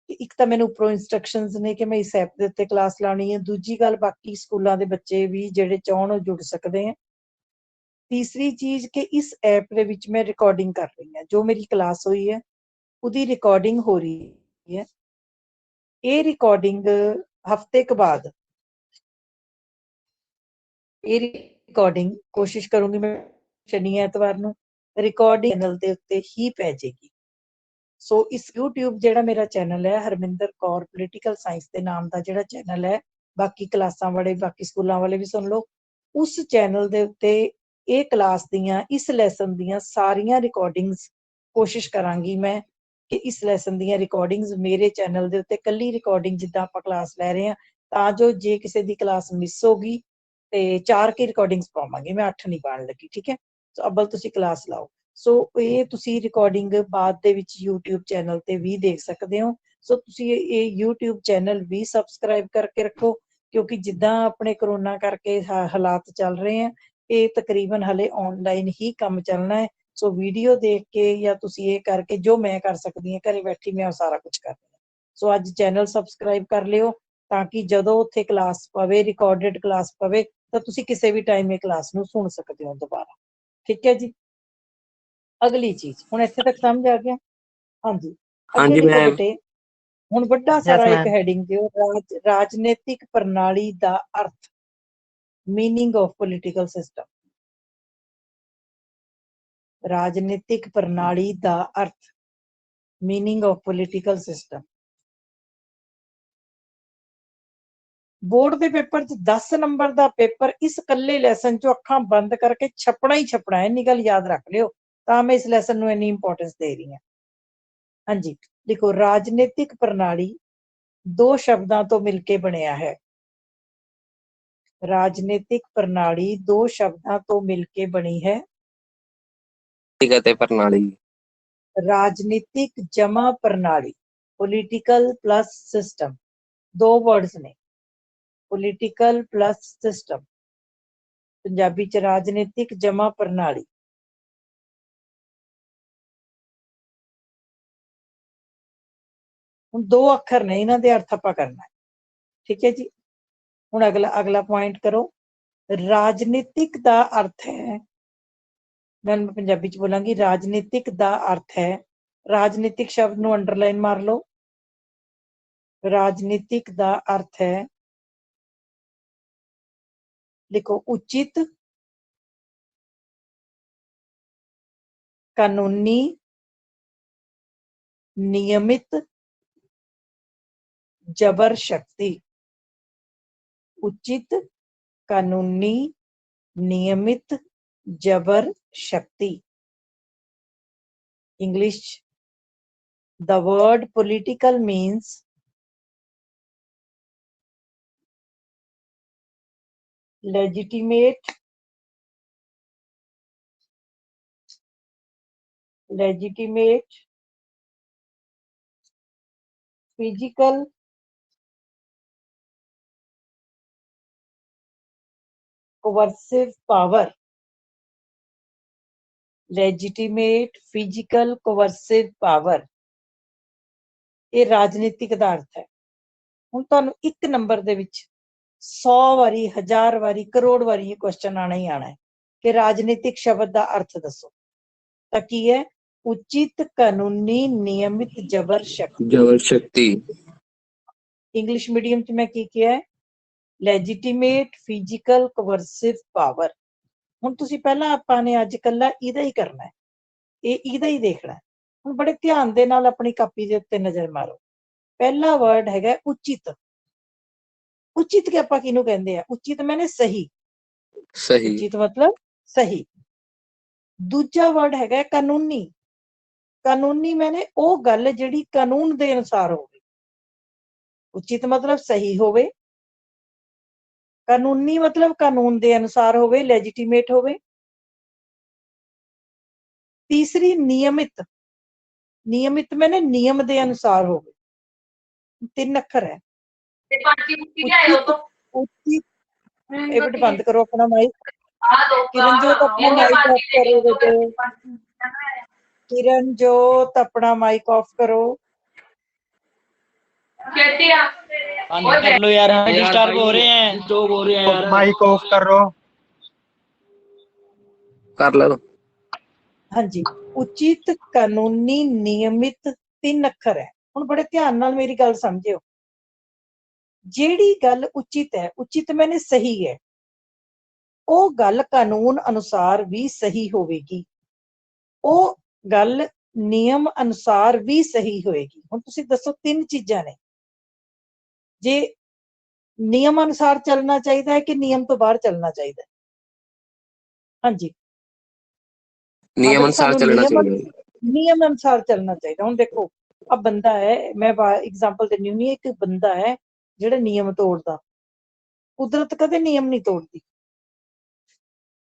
ਕਿ ਇੱਕ ਤਾਂ ਮੈਨੂੰ ਉੱਪਰੋਂ ਇੰਸਟਰਕਸ਼ਨਸ ਨੇ ਕਿ ਮੈਂ ਇਸ ਐਪ ਦੇ ਉੱਤੇ ਕਲਾਸ ਲਾਉਣੀ ਹੈ। ਦੂਜੀ ਗੱਲ, ਬਾਕੀ ਸਕੂਲਾਂ ਦੇ ਬੱਚੇ ਵੀ ਜਿਹੜੇ ਚਾਹਣ ਉਹ ਜੁੜ ਸਕਦੇ ਹੈ। ਤੀਸਰੀ ਚੀਜ਼ ਕਿ ਇਸ ਐਪ ਦੇ ਵਿੱਚ ਮੈਂ ਰਿਕਾਰਡਿੰਗ ਕਰ ਰਹੀ ਹਾਂ, ਜੋ ਮੇਰੀ ਕਲਾਸ ਹੋਈ ਹੈ ਉਹਦੀ ਰਿਕਾਰਡਿੰਗ ਹੋ ਰਹੀ ਹੈ। ਇਹ ਰਿਕਾਰਡਿੰਗ ਹਫਤੇ ਕੁ ਬਾਅਦ, ਇਹ ਰਿਕਾਰਡਿੰਗ ਕੋਸ਼ਿਸ਼ ਕਰੂੰਗੀ ਮੈਂ ਸ਼ਨੀ ਐਤਵਾਰ ਨੂੰ ਰਿਕਾਰਡਿੰਗ ਚੈਨਲ ਦੇ ਉੱਤੇ ਹੀ ਪੈ ਜਾਏਗੀ। ਸੋ ਇਸ YouTube ਜਿਹੜਾ ਮੇਰਾ ਚੈਨਲ ਹੈ, ਹਰਮਿੰਦਰ ਕੌਰ ਪੋਲੀਟੀਕਲ ਸਾਇੰਸ ਦੇ ਨਾਮ ਦਾ ਜਿਹੜਾ ਚੈਨਲ ਹੈ, ਬਾਕੀ ਕਲਾਸਾਂ ਵਾਲੇ ਬਾਕੀ ਸਕੂਲਾਂ ਵਾਲੇ ਵੀ ਸੁਣ ਲਓ, ਉਸ ਚੈਨਲ ਦੇ ਉੱਤੇ ਇਹ ਕਲਾਸ ਦੀਆਂ, ਇਸ ਲੈਸਨ ਦੀਆਂ ਸਾਰੀਆਂ ਰਿਕਾਰਡਿੰਗਸ ਕੋਸ਼ਿਸ਼ ਕਰਾਂਗੀ ਮੈਂ ਕਿ ਇਸ ਲੈਸਨ ਦੀਆਂ ਰਿਕਾਰਡਿੰਗਸ ਮੇਰੇ ਚੈਨਲ ਦੇ ਉੱਤੇ, ਕੱਲੀ ਰਿਕਾਰਡਿੰਗ ਜਿੱਦਾਂ ਆਪਾਂ ਕਲਾਸ ਲੈ ਰਹੇ ਹਾਂ, ਤਾਂ ਜੋ ਜੇ ਕਿਸੇ ਦੀ ਕਲਾਸ ਮਿਸ ਹੋ ਗਈ ਤੇ 4 ਕੀ ਰਿਕਾਰਡਿੰਗਸ ਪਾਵਾਂਗੇ, ਮੈਂ 8 ਨਹੀਂ ਪਾਉਣ ਲੱਗੀ, ਠੀਕ ਹੈ। ਸੋ ਅੱਬਲ ਤੁਸੀਂ ਕਲਾਸ ਲਾਓ। ਸੋ ਇਹ ਤੁਸੀਂ ਰਿਕਾਰਡਿੰਗ ਬਾਅਦ ਦੇ ਵਿੱਚ YouTube ਚੈਨਲ ਤੇ ਵੀ ਦੇਖ ਸਕਦੇ ਹੋ। ਸੋ ਤੁਸੀਂ ਇਹ YouTube ਚੈਨਲ ਵੀ ਸਬਸਕ੍ਰਾਈਬ ਕਰਕੇ ਰੱਖੋ, ਕਿਉਂਕਿ ਜਿੱਦਾਂ ਆਪਣੇ ਕਰੋਨਾ ਕਰਕੇ ਹਾਲਾਤ ਚੱਲ ਰਹੇ ਆ, ਇਹ ਤਕਰੀਬਨ ਹਲੇ ਆਨਲਾਈਨ ਹੀ ਕੰਮ ਚੱਲਣਾ ਹੈ। ਸੋ ਵੀਡੀਓ ਦੇਖ ਕੇ ਜਾਂ ਤੁਸੀਂ ਇਹ ਕਰਕੇ ਜੋ ਮੈਂ ਕਰ ਸਕਦੀ ਹਾਂ ਘਰੇ ਬੈਠੀ, ਮੈਂ ਉਹ ਸਾਰਾ ਕੁਝ ਕਰ ਰਹੀ ਹਾਂ। ਸੋ ਅੱਜ ਚੈਨਲ ਸਬਸਕ੍ਰਾਈਬ ਕਰ ਲਿਓ ਤਾਂ ਕਿ ਜਦੋਂ ਉੱਥੇ ਕਲਾਸ ਪਵੇ, ਰਿਕਾਰਡਡ ਕਲਾਸ ਪਵੇ, ਤਾਂ ਤੁਸੀਂ ਕਿਸੇ ਵੀ ਟਾਈਮ ਇਹ ਕਲਾਸ ਨੂੰ ਸੁਣ ਸਕਦੇ ਹੋ ਦੁਬਾਰਾ, ਠੀਕ ਹੈ ਜੀ। ਅਗਲੀ ਚੀਜ਼, ਹੁਣ ਇੱਥੇ ਤੱਕ ਸਮਝ ਆ ਗਿਆ? ਹਾਂਜੀ, ਅੱਗੇ ਹਾਂਜੀ ਲਿਖੋ ਮੈਮ। ਬੇਟੇ, ਹੁਣ ਵੱਡਾ Yes, ਸਾਰਾ ਇੱਕ ma'am. ਹੈਡਿੰਗ ਦਿਓ, ਰਾਜਨੀਤਿਕ ਪ੍ਰਣਾਲੀ ਦਾ ਅਰਥ, ਮੀਨਿੰਗ ਆਫ ਪੋਲੀਟੀਕਲ ਸਿਸਟਮ। ਰਾਜਨੀਤਿਕ ਪ੍ਰਣਾਲੀ ਦਾ ਅਰਥ, meaning of political system. Board ਦੇ ਪੇਪਰ 'ਚ 10 ਨੰਬਰ ਦਾ ਪੇਪਰ ਇਸ ਇਕੱਲੇ ਲੈਸਨ 'ਚੋਂ ਅੱਖਾਂ ਬੰਦ ਕਰਕੇ ਛਪਣਾ ਹੀ ਛਪਣਾ ਹੈ, ਇੰਨੀ ਗੱਲ ਯਾਦ ਰੱਖ ਲਿਓ, ਤਾਂ ਮੈਂ ਇਸ ਲੈਸਨ ਨੂੰ ਇੰਨੀ ਇੰਪੋਰਟੈਂਸ ਦੇ ਰਹੀ ਹਾਂ। ਹਾਂਜੀ, ਦੇਖੋ, ਰਾਜਨੀਤਿਕ ਪ੍ਰਣਾਲੀ 2 ਸ਼ਬਦਾਂ ਤੋਂ ਮਿਲ ਕੇ ਬਣਿਆ ਹੈ। ਰਾਜਨੀਤਿਕ ਪ੍ਰਣਾਲੀ 2 ਸ਼ਬਦਾਂ ਤੋਂ ਮਿਲ ਕੇ ਬਣੀ ਹੈ। ਅਤੇ ਪ੍ਰਣਾਲੀ। ਰਾਜਨੀਤਿਕ ਜਮਾ ਪ੍ਰਣਾਲੀ, ਪੋਲੀਟੀਕਲ ਪਲੱਸ ਸਿਸਟਮ, 2 ਵਰਡਸ ਨੇ, ਪੋਲੀਟੀਕਲ ਪਲੱਸ ਸਿਸਟਮ, ਪੰਜਾਬੀ 'ਚ ਰਾਜਨੀਤਿਕ ਜਮਾ ਪ੍ਰਣਾਲੀ। ਹੁਣ 2 ਅੱਖਰ ਨੇ, ਇਹਨਾਂ ਦੇ ਅਰਥ ਆਪਾਂ ਕਰਨਾ ਹੈ, ਠੀਕ ਹੈ ਜੀ। ਹੁਣ ਅਗਲਾ ਪੁਆਇੰਟ ਕਰੋ, ਰਾਜਨੀਤਿਕ ਦਾ ਅਰਥ ਹੈ, ਮੈਂ ਪੰਜਾਬੀ 'ਚ ਬੋਲਾਂਗੀ, ਰਾਜਨੀਤਿਕ ਦਾ ਅਰਥ ਹੈ, ਰਾਜਨੀਤਿਕ ਸ਼ਬਦ ਨੂੰ ਅੰਡਰਲਾਈਨ ਮਾਰ ਲਓ, ਰਾਜਨੀਤਿਕ ਦਾ ਅਰਥ ਹੈ, ਲਿਖੋ, ਉਚਿਤ, ਕਾਨੂੰਨੀ, ਨਿਯਮਿਤ, ਜਬਰ ਸ਼ਕਤੀ। ਉਚਿਤ, ਕਾਨੂੰਨੀ, ਨਿਯਮਿਤ, ਜਬਰ ਸ਼ਕਤੀ। English, the word political means legitimate, physical, coercive power, legitimate, physical, coercive power, ਇਹ ਰਾਜਨੀਤਿਕ ਦਾ ਅਰਥ ਹੈ। ਹੁਣ ਤੁਹਾਨੂੰ 1 ਨੰਬਰ ਦੇ ਵਿੱਚ 100 ਵਾਰੀ, 1000 ਵਾਰੀ, ਕਰੋੜ ਵਾਰੀ ਇਹ ਕੁਐਸਚਨ ਆਣਾ ਹੀ ਆਣਾ ਹੈ ਕਿ ਰਾਜਨੀਤਿਕ ਸ਼ਬਦ ਦਾ ਅਰਥ ਦੱਸੋ। ਤਾਂ ਕੀ ਹੈ? ਉਚਿਤ, ਕਾਨੂੰਨੀ, ਨਿਯਮਿਤ, ਜਬਰ ਸ਼ਕਤੀ। ਜਬਰ ਸ਼ਕਤੀ। ਇੰਗਲਿਸ਼ ਮੀਡੀਅਮ 'ਚ ਮੈਂ ਕੀ ਕਿਹਾ ਹੈ? ਲੈਜੀਟੀਮੇਟ, ਫਿਜ਼ੀਕਲ, ਕੋਵਰਸਿਵ ਪਾਵਰ। ਹੁਣ ਤੁਸੀਂ ਪਹਿਲਾਂ ਆਪਾਂ ਨੇ ਅੱਜ ਕੱਲਾ ਇਹਦਾ ਹੀ ਕਰਨਾ ਹੈ, ਇਹਦਾ ਹੀ ਦੇਖਣਾ ਹੈ। ਹੁਣ ਬੜੇ ਧਿਆਨ ਦੇ ਨਾਲ ਆਪਣੀ ਕਾਪੀ ਦੇ ਉੱਤੇ ਨਜ਼ਰ ਮਾਰੋ। ਪਹਿਲਾ ਵਰਡ ਹੈਗਾ ਉਚਿਤ। ਉਚਿਤ ਕਿ ਆਪਾਂ ਕਿਹਨੂੰ ਕਹਿੰਦੇ ਆ? ਉਚਿਤ ਮੈਨੇ ਸਹੀ। ਸਹੀ। ਉਚਿਤ ਮਤਲਬ ਸਹੀ। ਦੂਜਾ ਵਰਡ ਹੈਗਾ ਕਾਨੂੰਨੀ। ਕਾਨੂੰਨੀ ਮੈਨੇ ਉਹ ਗੱਲ ਜਿਹੜੀ ਕਾਨੂੰਨ ਦੇ ਅਨੁਸਾਰ ਹੋਵੇ। ਉਚਿਤ ਮਤਲਬ ਸਹੀ ਹੋਵੇ, ਕਾਨੂੰਨੀ ਮਤਲਬ ਕਾਨੂੰਨ ਦੇ ਅਨੁਸਾਰ ਹੋਵੇ, ਲੈਜੀਟੀਮੇਟ ਹੋਵੇ। ਤੀਸਰੀ ਨਿਯਮਿਤ। ਨਿਯਮਿਤ ਮੈਨੇ ਨਿਯਮ ਦੇ ਅਨੁਸਾਰ ਹੋਵੇ। 3 ਅੱਖਰ ਹੈ। ਉਚਿਤ। ਇਹ ਬੇਟੇ ਬੰਦ ਕਰੋ ਆਪਣਾ ਮਾਈਕ। ਕਿਰਨਜੋਤ ਆਪਣਾ ਮਾਈਕ ਆਫ ਕਰੋ ਬੇਟੇ। ਕਿਰਨਜੋਤ ਆਪਣਾ ਮਾਈਕ ਆਫ ਕਰੋ। बंद कर लो यार, हमें डिस्टर्ब हो रहे हैं। माइक ऑफ करो। ਕਰ ਲਓ। ਹਾਂਜੀ, ਉਚਿਤ, ਕਾਨੂੰਨੀ, ਨਿਯਮਿਤ 3 ਅੱਖਰ ਹੈ। ਹੁਣ ਬੜੇ ਧਿਆਨ ਨਾਲ ਮੇਰੀ ਗੱਲ ਸਮਝਿਓ। ਜਿਹੜੀ ਗੱਲ ਉਚਿਤ ਹੈ, ਉਚਿਤ ਮੈਨੇ ਸਹੀ ਹੈ, ਉਹ ਗੱਲ ਕਾਨੂੰਨ ਅਨੁਸਾਰ ਵੀ ਸਹੀ ਹੋਵੇਗੀ। ਉਹ ਗੱਲ ਨਿਯਮ ਅਨੁਸਾਰ ਵੀ ਸਹੀ ਹੋਏਗੀ। ਹੁਣ ਤੁਸੀਂ ਦੱਸੋ 3 ਚੀਜ਼ਾਂ ਨੇ। ਜੇ ਨਿਯਮ ਅਨੁਸਾਰ ਚੱਲਣਾ ਚਾਹੀਦਾ ਹੈ ਕਿ ਨਿਯਮ ਤੋਂ ਬਾਹਰ ਚੱਲਣਾ ਚਾਹੀਦਾ ਹੈ? ਹਾਂਜੀ, ਨਿਯਮ ਅਨੁਸਾਰ ਚੱਲਣਾ ਚਾਹੀਦਾ। ਨਿਯਮ ਅਨੁਸਾਰ ਚੱਲਣਾ ਚਾਹੀਦਾ। ਹੁਣ ਦੇਖੋ, ਆ ਬੰਦਾ ਹੈ, ਮੈਂ ਐਗਜ਼ਾਮਪਲ ਦਿੰਦੀ ਹੁੰਦੀ, ਇੱਕ ਬੰਦਾ ਹੈ ਜਿਹੜਾ ਨਿਯਮ ਤੋੜਦਾ। ਕੁਦਰਤ ਕਦੇ ਨਿਯਮ ਨਹੀਂ ਤੋੜਦੀ।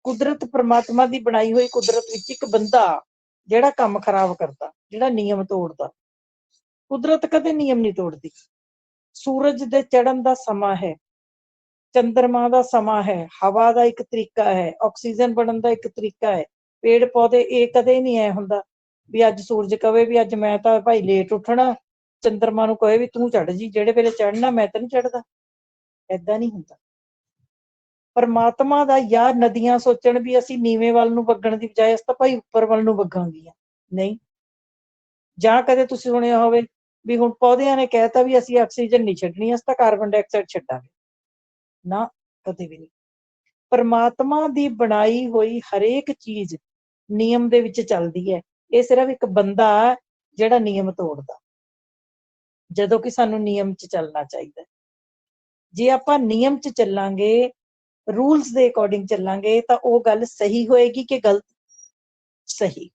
ਕੁਦਰਤ ਪਰਮਾਤਮਾ ਦੀ ਬਣਾਈ ਹੋਈ ਕੁਦਰਤ ਵਿੱਚ ਇੱਕ ਬੰਦਾ ਜਿਹੜਾ ਕੰਮ ਖਰਾਬ ਕਰਦਾ, ਜਿਹੜਾ ਨਿਯਮ ਤੋੜਦਾ। ਕੁਦਰਤ ਕਦੇ ਨਿਯਮ ਨਹੀਂ ਤੋੜਦੀ। ਸੂਰਜ ਦੇ ਚੜ੍ਹਨ ਦਾ ਸਮਾਂ ਹੈ, ਚੰਦਰਮਾ ਦਾ ਸਮਾਂ ਹੈ, ਹਵਾ ਦਾ ਇੱਕ ਤਰੀਕਾ ਹੈ, ਆਕਸੀਜਨ ਬਣਨ ਦਾ ਇੱਕ ਤਰੀਕਾ ਹੈ, ਪੇੜ ਪੌਦੇ। ਇਹ ਕਦੇ ਨਹੀਂ ਐ ਹੁੰਦਾ ਵੀ ਅੱਜ ਸੂਰਜ ਕਵੇ ਵੀ ਅੱਜ ਮੈਂ ਤਾਂ ਭਾਈ ਲੇਟ ਉੱਠਣਾ, ਚੰਦਰਮਾ ਨੂੰ ਕਹੇ ਵੀ ਤੂੰ ਚੜ ਜੀ, ਜਿਹੜੇ ਵੇਲੇ ਚੜ੍ਹਨਾ ਮੈਂ ਤਾਂ ਨਹੀਂ ਚੜ੍ਹਦਾ। ਏਦਾਂ ਨਹੀਂ ਹੁੰਦਾ। ਪਰਮਾਤਮਾ ਦਾ ਜਾਂ ਨਦੀਆਂ ਸੋਚਣ ਵੀ ਅਸੀਂ ਨੀਵੇਂ ਵੱਲ ਨੂੰ ਵਗਣ ਦੀ ਬਜਾਏ ਅਸੀਂ ਤਾਂ ਭਾਈ ਉੱਪਰ ਵੱਲ ਨੂੰ ਵਗਾਂਗੀਆਂ, ਨਹੀਂ। ਜਾਂ ਕਦੇ ਤੁਸੀਂ ਸੁਣਿਆ ਹੋਵੇ ਵੀ ਹੁਣ ਪੌਦਿਆਂ ਨੇ ਕਹਿਤਾ ਵੀ ਅਸੀਂ ਆਕਸੀਜਨ ਨਹੀਂ ਛੱਡਣੀ, ਅਸੀਂ ਤਾਂ ਕਾਰਬਨ ਡਾਈਆਕਸਾਈਡ ਛੱਡਾਂਗੇ। ਨਾ, ਕਦੇ ਵੀ ਨਹੀਂ। ਪਰਮਾਤਮਾ ਦੀ ਬਣਾਈ ਹੋਈ ਹਰੇਕ ਚੀਜ਼ ਨਿਯਮ ਦੇ ਵਿੱਚ ਚੱਲਦੀ ਹੈ। ਇਹ ਸਿਰਫ ਇੱਕ ਬੰਦਾ ਜਿਹੜਾ ਨਿਯਮ ਤੋੜਦਾ, ਜਦੋਂ ਕਿ ਸਾਨੂੰ ਨਿਯਮ 'ਚ ਚੱਲਣਾ ਚਾਹੀਦਾ। ਜੇ ਆਪਾਂ ਨਿਯਮ 'ਚ ਚੱਲਾਂਗੇ, ਰੂਲਸ ਦੇ ਅਕੋਰਡਿੰਗ ਚੱਲਾਂਗੇ, ਤਾਂ ਉਹ ਗੱਲ ਸਹੀ ਹੋਏਗੀ ਕਿ ਗਲਤ? ਸਹੀ।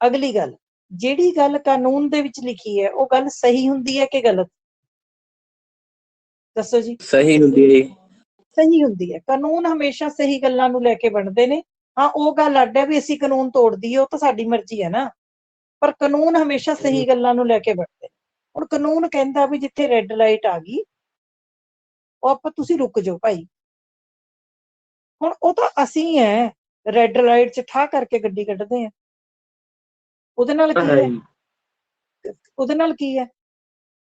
ਅਗਲੀ ਗੱਲ, ਜਿਹੜੀ ਗੱਲ ਕਾਨੂੰਨ ਦੇ ਵਿੱਚ ਲਿਖੀ ਹੈ, ਉਹ ਗੱਲ ਸਹੀ ਹੁੰਦੀ ਹੈ ਕਿ ਗਲਤ? ਦੱਸੋ ਜੀ। ਸਹੀ ਹੁੰਦੀ ਹੈ। ਸਹੀ ਹੁੰਦੀ ਹੈ। ਕਾਨੂੰਨ ਹਮੇਸ਼ਾ ਸਹੀ ਗੱਲਾਂ ਨੂੰ ਲੈ ਕੇ ਬਣਦੇ ਨੇ। ਹਾਂ, ਉਹ ਗੱਲ ਅੱਡ ਹੈ ਵੀ ਅਸੀਂ ਕਾਨੂੰਨ ਤੋੜ ਦਈਏ, ਉਹ ਤਾਂ ਸਾਡੀ ਮਰਜ਼ੀ ਹੈ ਨਾ, ਪਰ ਕਾਨੂੰਨ ਹਮੇਸ਼ਾ ਸਹੀ ਗੱਲਾਂ ਨੂੰ ਲੈ ਕੇ ਬਣਦੇ। ਹੁਣ ਕਾਨੂੰਨ ਕਹਿੰਦਾ ਵੀ ਜਿੱਥੇ ਰੈੱਡ ਲਾਈਟ ਆ ਗਈ, ਉਹ ਆਪਾਂ ਤੁਸੀਂ ਰੁਕ ਜਾਓ ਭਾਈ। ਹੁਣ ਉਹ ਤਾਂ ਅਸੀਂ ਹੈ ਰੈੱਡ ਲਾਈਟ 'ਚ ਠਾਹ ਕਰਕੇ ਗੱਡੀ ਕੱਢਦੇ ਆ। ਉਹਦੇ ਨਾਲ ਕੀ ਹੈ? ਉਹਦੇ ਨਾਲ ਕੀ ਹੈ?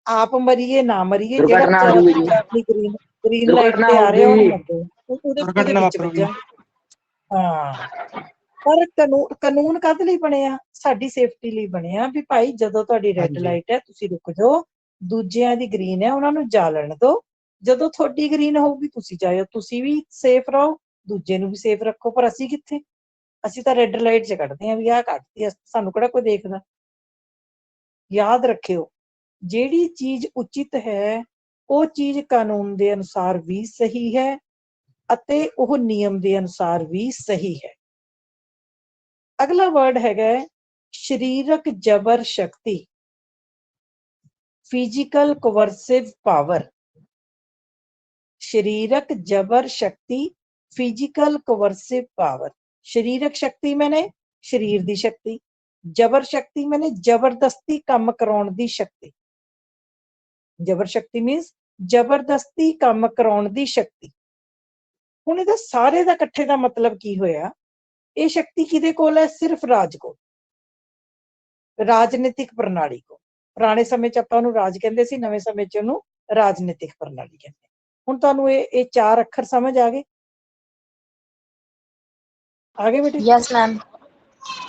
ਆਪ ਮਰੀਏ ਨਾ ਮਰੀਏ, ਜਿਹੜਾ ਵਿਚਾਰਾ ਆਪਣੀ ਗ੍ਰੀਨ ਲਾਈਟ ਤੇ ਆ ਰਿਹਾ ਉਹਨੂੰ ਮਰਦੇ, ਉਹਦੇ ਵਿੱਚ ਵੱਜਾਂਗੇ। ਹਾਂ, ਪਰ ਕਾਨੂੰਨ ਕਾਹਦੇ ਲਈ ਬਣਿਆ? ਸਾਡੀ ਸੇਫਟੀ ਲਈ ਬਣਿਆ ਵੀ ਭਾਈ ਜਦੋਂ ਤੁਹਾਡੀ ਰੈੱਡ ਲਾਈਟ ਹੈ ਤੁਸੀਂ ਰੁਕ ਜਾਓ, ਦੂਜਿਆਂ ਦੀ ਗ੍ਰੀਨ ਹੈ ਉਹਨਾਂ ਨੂੰ ਜਾ ਲੈਣ ਦਿਓ, ਜਦੋਂ ਤੁਹਾਡੀ ਗ੍ਰੀਨ ਹੋਊਗੀ ਤੁਸੀਂ ਜਾਇਓ, ਤੁਸੀਂ ਵੀ ਸੇਫ ਰਹੋ, ਦੂਜੇ ਨੂੰ ਵੀ ਸੇਫ ਰੱਖੋ। ਪਰ ਅਸੀਂ ਕਿੱਥੇ? ਅਸੀਂ ਤਾਂ ਰੈੱਡ ਲਾਈਟ 'ਚ ਕੱਢਦੇ ਹਾਂ ਵੀ ਆਹ ਕੱਢਦੀ, ਸਾਨੂੰ ਕਿਹੜਾ ਕੋਈ ਦੇਖਦਾ। ਯਾਦ ਰੱਖਿਓ, ਜਿਹੜੀ ਚੀਜ਼ ਉਚਿਤ ਹੈ ਉਹ ਚੀਜ਼ ਕਾਨੂੰਨ ਦੇ ਅਨੁਸਾਰ ਵੀ ਸਹੀ ਹੈ ਅਤੇ ਉਹ ਨਿਯਮ ਦੇ ਅਨੁਸਾਰ ਵੀ ਸਹੀ ਹੈ। ਅਗਲਾ ਵਰਡ ਹੈਗਾ ਸਰੀਰਕ ਜਬਰ ਸ਼ਕਤੀ, ਫਿਜ਼ੀਕਲ ਕੋਵਰਸਿਵ ਪਾਵਰ। ਸਰੀਰਕ ਜਬਰ ਸ਼ਕਤੀ, ਫਿਜ਼ੀਕਲ ਕੋਵਰਸਿਵ ਪਾਵਰ। ਸਰੀਰਕ ਸ਼ਕਤੀ ਮੈਨੇ ਸਰੀਰ ਦੀ ਸ਼ਕਤੀ, ਜਬਰ ਸ਼ਕਤੀ ਮੈਨੇ ਜ਼ਬਰਦਸਤੀ ਕੰਮ ਕਰਾਉਣ ਦੀ ਸ਼ਕਤੀ। ਜਬਰ ਸ਼ਕਤੀ ਮੀਨਸ ਜ਼ਬਰਦਸਤੀ ਕੰਮ ਕਰਾਉਣ ਦੀ ਸ਼ਕਤੀ। ਹੁਣ ਇਹਦਾ ਸਾਰੇ ਦਾ ਇਕੱਠੇ ਦਾ ਮਤਲਬ ਕੀ ਹੋਇਆ? ਇਹ ਸ਼ਕਤੀ ਕਿਹਦੇ ਕੋਲ ਹੈ? ਸਿਰਫ ਰਾਜ ਕੋਲ, ਰਾਜਨੀਤਿਕ ਪ੍ਰਣਾਲੀ ਕੋਲ। ਪੁਰਾਣੇ ਸਮੇਂ 'ਚ ਆਪਾਂ ਉਹਨੂੰ ਰਾਜ ਕਹਿੰਦੇ ਸੀ, ਨਵੇਂ ਸਮੇਂ 'ਚ ਉਹਨੂੰ ਰਾਜਨੀਤਿਕ ਪ੍ਰਣਾਲੀ ਕਹਿੰਦੇ। ਹੁਣ ਤੁਹਾਨੂੰ ਇਹ 4 ਅੱਖਰ ਸਮਝ ਆ ਗਏ? ਆ ਗਏ ਬੇਟੇ? Yes ma'am.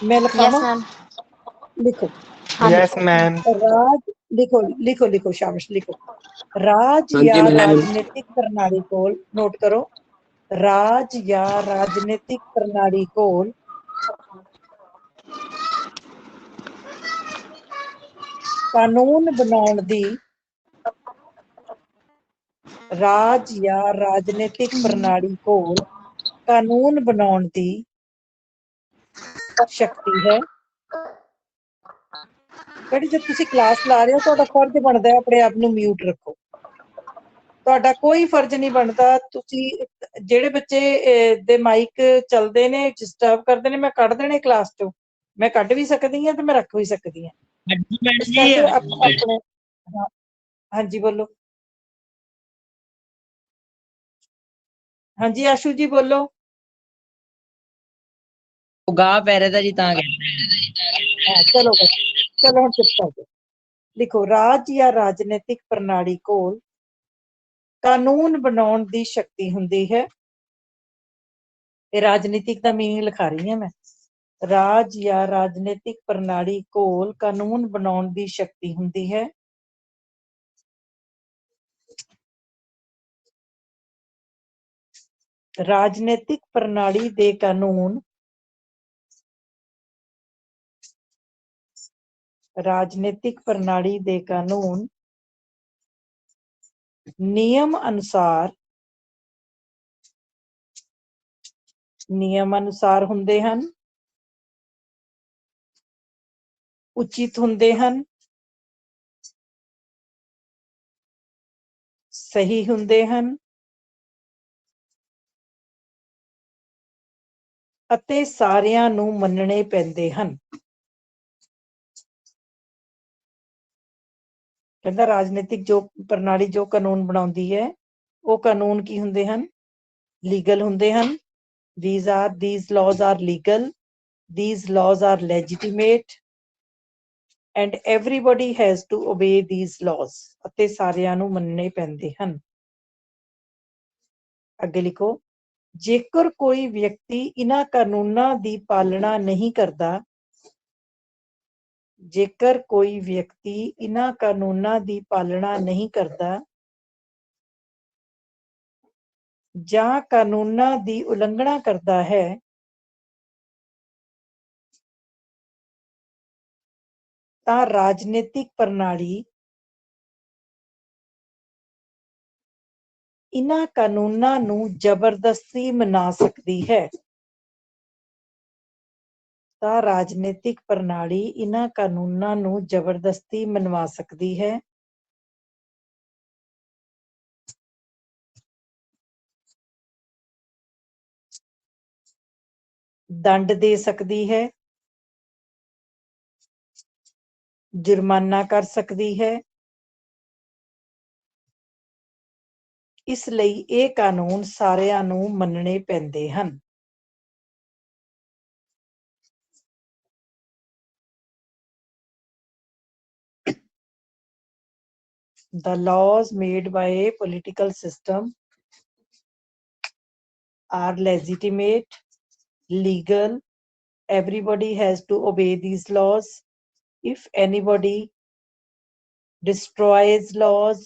ਮੈਂ ਲਿਖਾਵਾਂ? Yes ma'am. ਲਿਖੋ। Yes ma'am. ਰਾਜ ਲਿਖੋ, ਲਿਖੋ, ਲਿਖੋ, ਸ਼ਾਬਾਸ਼, ਲਿਖੋ। ਰਾਜ ਜਾਂ ਰਾਜਨੀਤਿਕ ਪ੍ਰਣਾਲੀ ਕੋਲ, ਨੋਟ ਕਰੋ, ਰਾਜ ਜਾਂ ਰਾਜਨੀਤਿਕ ਪ੍ਰਣਾਲੀ ਕੋਲ ਕਾਨੂੰਨ ਬਣਾਉਣ ਦੀ ਰਾਜ ਜਾਂ ਰਾਜਨੀਤਿਕ ਪ੍ਰਣਾਲੀ ਕੋਲ ਕਾਨੂੰਨ ਬਣਾਉਣ ਦੀ ਸ਼ਕਤੀ ਹੈ। ਬੇਟੇ ਜਦ ਤੁਸੀਂ ਕਲਾਸ ਲਾ ਰਹੇ ਹੋ ਤੁਹਾਡਾ ਫਰਜ਼ ਬਣਦਾ ਹੈ ਆਪਣੇ ਆਪ ਨੂੰ ਮਿਊਟ ਰੱਖੋ। ਤੁਹਾਡਾ ਕੋਈ ਫਰਜ਼ ਨਹੀਂ ਬਣਦਾ। ਤੁਸੀਂ ਜਿਹੜੇ ਬੱਚੇ ਦੇ ਮਾਈਕ ਚੱਲਦੇ ਨੇ ਡਿਸਟਰਬ ਕਰਦੇ ਨੇ ਮੈਂ ਕੱਢ ਦੇਣੇ ਕਲਾਸ ਚੋਂ। ਮੈਂ ਕੱਢ ਵੀ ਸਕਦੀ ਹਾਂ ਤੇ ਮੈਂ ਰੱਖ ਵੀ ਸਕਦੀ ਹਾਂ। ਇਸ ਕਰਕੇ ਆਪਣੇ ਹਾਂਜੀ ਬੋਲੋ। ਹਾਂਜੀ ਆਸ਼ੂ ਜੀ ਬੋਲੋ। ਉਹ ਗਾ ਪੈ ਰਿਹਾ ਤਾਂ ਜੀ ਤਾਂ ਕਹਿੰਦੇ। ਚਲੋ ਚਲੋ ਹੁਣ ਚੁੱਪ ਕਰ ਜਾਓ। ਲਿਖੋ ਰਾਜ ਜਾਂ ਰਾਜਨੀਤਿਕ ਪ੍ਰਣਾਲੀ ਕੋਲ ਕਾਨੂੰਨ ਬਣਾਉਣ ਦੀ ਸ਼ਕਤੀ ਹੁੰਦੀ ਹੈ। ਇਹ ਰਾਜਨੀਤਿਕ ਦਾ ਮੀਨਿੰਗ ਲਿਖਾ ਰਹੀ ਹਾਂ ਮੈਂ। ਰਾਜ ਜਾਂ ਰਾਜਨੀਤਿਕ ਪ੍ਰਣਾਲੀ ਕੋਲ ਕਾਨੂੰਨ ਬਣਾਉਣ ਦੀ ਸ਼ਕਤੀ ਹੁੰਦੀ ਹੈ। ਰਾਜਨੀਤਿਕ ਪ੍ਰਣਾਲੀ ਦੇ ਕਾਨੂੰਨ ਰਾਜਨੀਤਿਕ ਪ੍ਰਣਾਲੀ ਦੇ ਕਾਨੂੰਨ ਨਿਯਮ ਅਨੁਸਾਰ ਹੁੰਦੇ ਹਨ, ਉਚਿਤ ਹੁੰਦੇ ਹਨ, ਸਹੀ ਹੁੰਦੇ ਹਨ ਅਤੇ ਸਾਰਿਆਂ ਨੂੰ ਮੰਨਣੇ ਪੈਂਦੇ ਹਨ। ਕਹਿੰਦਾ ਰਾਜਨੀਤਿਕ ਜੋ ਪ੍ਰਣਾਲੀ ਜੋ ਕਾਨੂੰਨ ਬਣਾਉਂਦੀ ਹੈ ਉਹ ਕਾਨੂੰਨ ਕੀ ਹੁੰਦੇ ਹਨ? ਲੀਗਲ ਹੁੰਦੇ ਹਨ। These laws are legal. These laws are legitimate. And everybody has to obey these laws. ਅਤੇ ਸਾਰਿਆਂ ਨੂੰ ਮੰਨਣੇ ਪੈਂਦੇ ਹਨ। ਅੱਗੇ ਲਿਖੋ, ਜੇਕਰ ਕੋਈ ਵਿਅਕਤੀ ਇਹਨਾਂ ਕਾਨੂੰਨਾਂ ਦੀ ਪਾਲਣਾ ਨਹੀਂ ਕਰਦਾ, ਜੇਕਰ ਕੋਈ ਵਿਅਕਤੀ ਇਹਨਾਂ ਕਾਨੂੰਨਾਂ ਦੀ ਪਾਲਣਾ ਨਹੀਂ ਕਰਦਾ ਜਾਂ ਕਾਨੂੰਨਾਂ ਦੀ ਉਲੰਘਣਾ ਕਰਦਾ ਹੈ ਤਾਂ ਰਾਜਨੀਤਿਕ ਪ੍ਰਣਾਲੀ ਇਹਨਾਂ ਕਾਨੂੰਨਾਂ ਨੂੰ ਜ਼ਬਰਦਸਤੀ ਮਨਾ ਸਕਦੀ ਹੈ। ਤਾਂ ਰਾਜਨੀਤਿਕ ਪ੍ਰਣਾਲੀ ਇਹਨਾਂ ਕਾਨੂੰਨਾਂ ਨੂੰ ਜ਼ਬਰਦਸਤੀ ਮਨਵਾ ਸਕਦੀ ਹੈ। ਦੰਡ ਦੇ ਸਕਦੀ ਹੈ, ਜੁਰਮਾਨਾ ਕਰ ਸਕਦੀ ਹੈ। ਇਸ ਲਈ ਇਹ ਕਾਨੂੰਨ ਸਾਰਿਆਂ ਨੂੰ ਮੰਨਣੇ ਪੈਂਦੇ ਹਨ। The laws made by a political system are legitimate, legal. Everybody has to obey these laws. If anybody destroys laws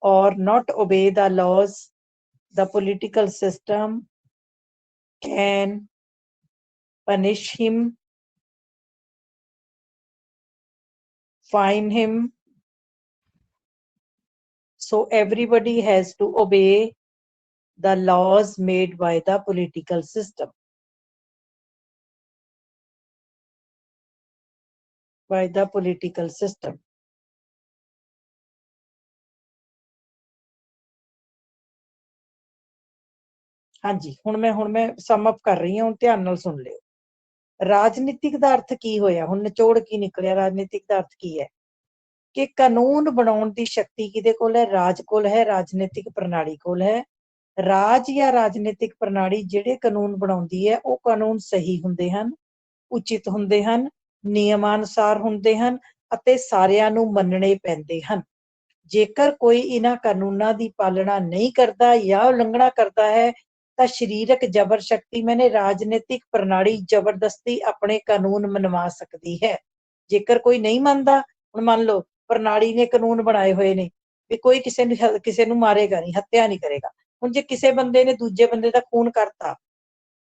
or not obey the laws, the political system can punish him, fine him. So everybody has to obey the laws made by the political system. By the political system. ਹਾਂਜੀ ਹੁਣ ਮੈਂ ਸਮ up ਕਰ ਰਹੀ ਹਾਂ, ਹੁਣ ਧਿਆਨ ਨਾਲ ਸੁਣ ਲਿਓ। ਰਾਜਨੀਤਿਕ ਦਾ ਅਰਥ ਕੀ ਹੋਇਆ? ਹੁਣ ਨਿਚੋੜ ਕੀ ਨਿਕਲਿਆ? ਰਾਜਨੀਤਿਕ ਦਾ ਅਰਥ ਕੀ ਹੈ? ਕਿ ਕਾਨੂੰਨ ਬਣਾਉਣ ਦੀ ਸ਼ਕਤੀ ਕਿਹਦੇ ਕੋਲ ਹੈ? ਰਾਜ ਕੋਲ ਹੈ, ਰਾਜਨੀਤਿਕ ਪ੍ਰਣਾਲੀ ਕੋਲ ਹੈ। ਰਾਜ ਜਾਂ ਰਾਜਨੀਤਿਕ ਪ੍ਰਣਾਲੀ ਜਿਹੜੇ ਕਾਨੂੰਨ ਬਣਾਉਂਦੀ ਹੈ ਉਹ ਕਾਨੂੰਨ ਸਹੀ ਹੁੰਦੇ ਹਨ, ਉਚਿਤ ਹੁੰਦੇ ਹਨ, ਨਿਯਮਾਨੁਸਾਰ ਹੁੰਦੇ ਹਨ ਅਤੇ ਸਾਰਿਆਂ ਨੂੰ ਮੰਨਣੇ ਪੈਂਦੇ ਹਨ। ਜੇਕਰ ਕੋਈ ਇਹਨਾਂ ਕਾਨੂੰਨਾਂ ਦੀ ਪਾਲਣਾ ਨਹੀਂ ਕਰਦਾ ਜਾਂ ਉਲੰਘਣਾ ਕਰਦਾ ਹੈ ਤਾਂ ਸਰੀਰਕ ਜ਼ਬਰ ਸ਼ਕਤੀ ਮੈਨੇ ਰਾਜਨੀਤਿਕ ਪ੍ਰਣਾਲੀ ਜ਼ਬਰਦਸਤੀ ਆਪਣੇ ਕਾਨੂੰਨ ਮਨਵਾ ਸਕਦੀ ਹੈ। ਜੇਕਰ ਕੋਈ ਨਹੀਂ ਮੰਨਦਾ, ਹੁਣ ਮੰਨ ਲਓ ਪ੍ਰਣਾਲੀ ਨੇ ਕਾਨੂੰਨ ਬਣਾਏ ਹੋਏ ਨੇ ਵੀ ਕੋਈ ਕਿਸੇ ਨੂੰ ਮਾਰੇਗਾ ਨਹੀਂ, ਹੱਤਿਆ ਨਹੀਂ ਕਰੇਗਾ। ਹੁਣ ਜੇ ਕਿਸੇ ਬੰਦੇ ਨੇ ਦੂਜੇ ਬੰਦੇ ਦਾ ਖੂਨ ਕਰਤਾ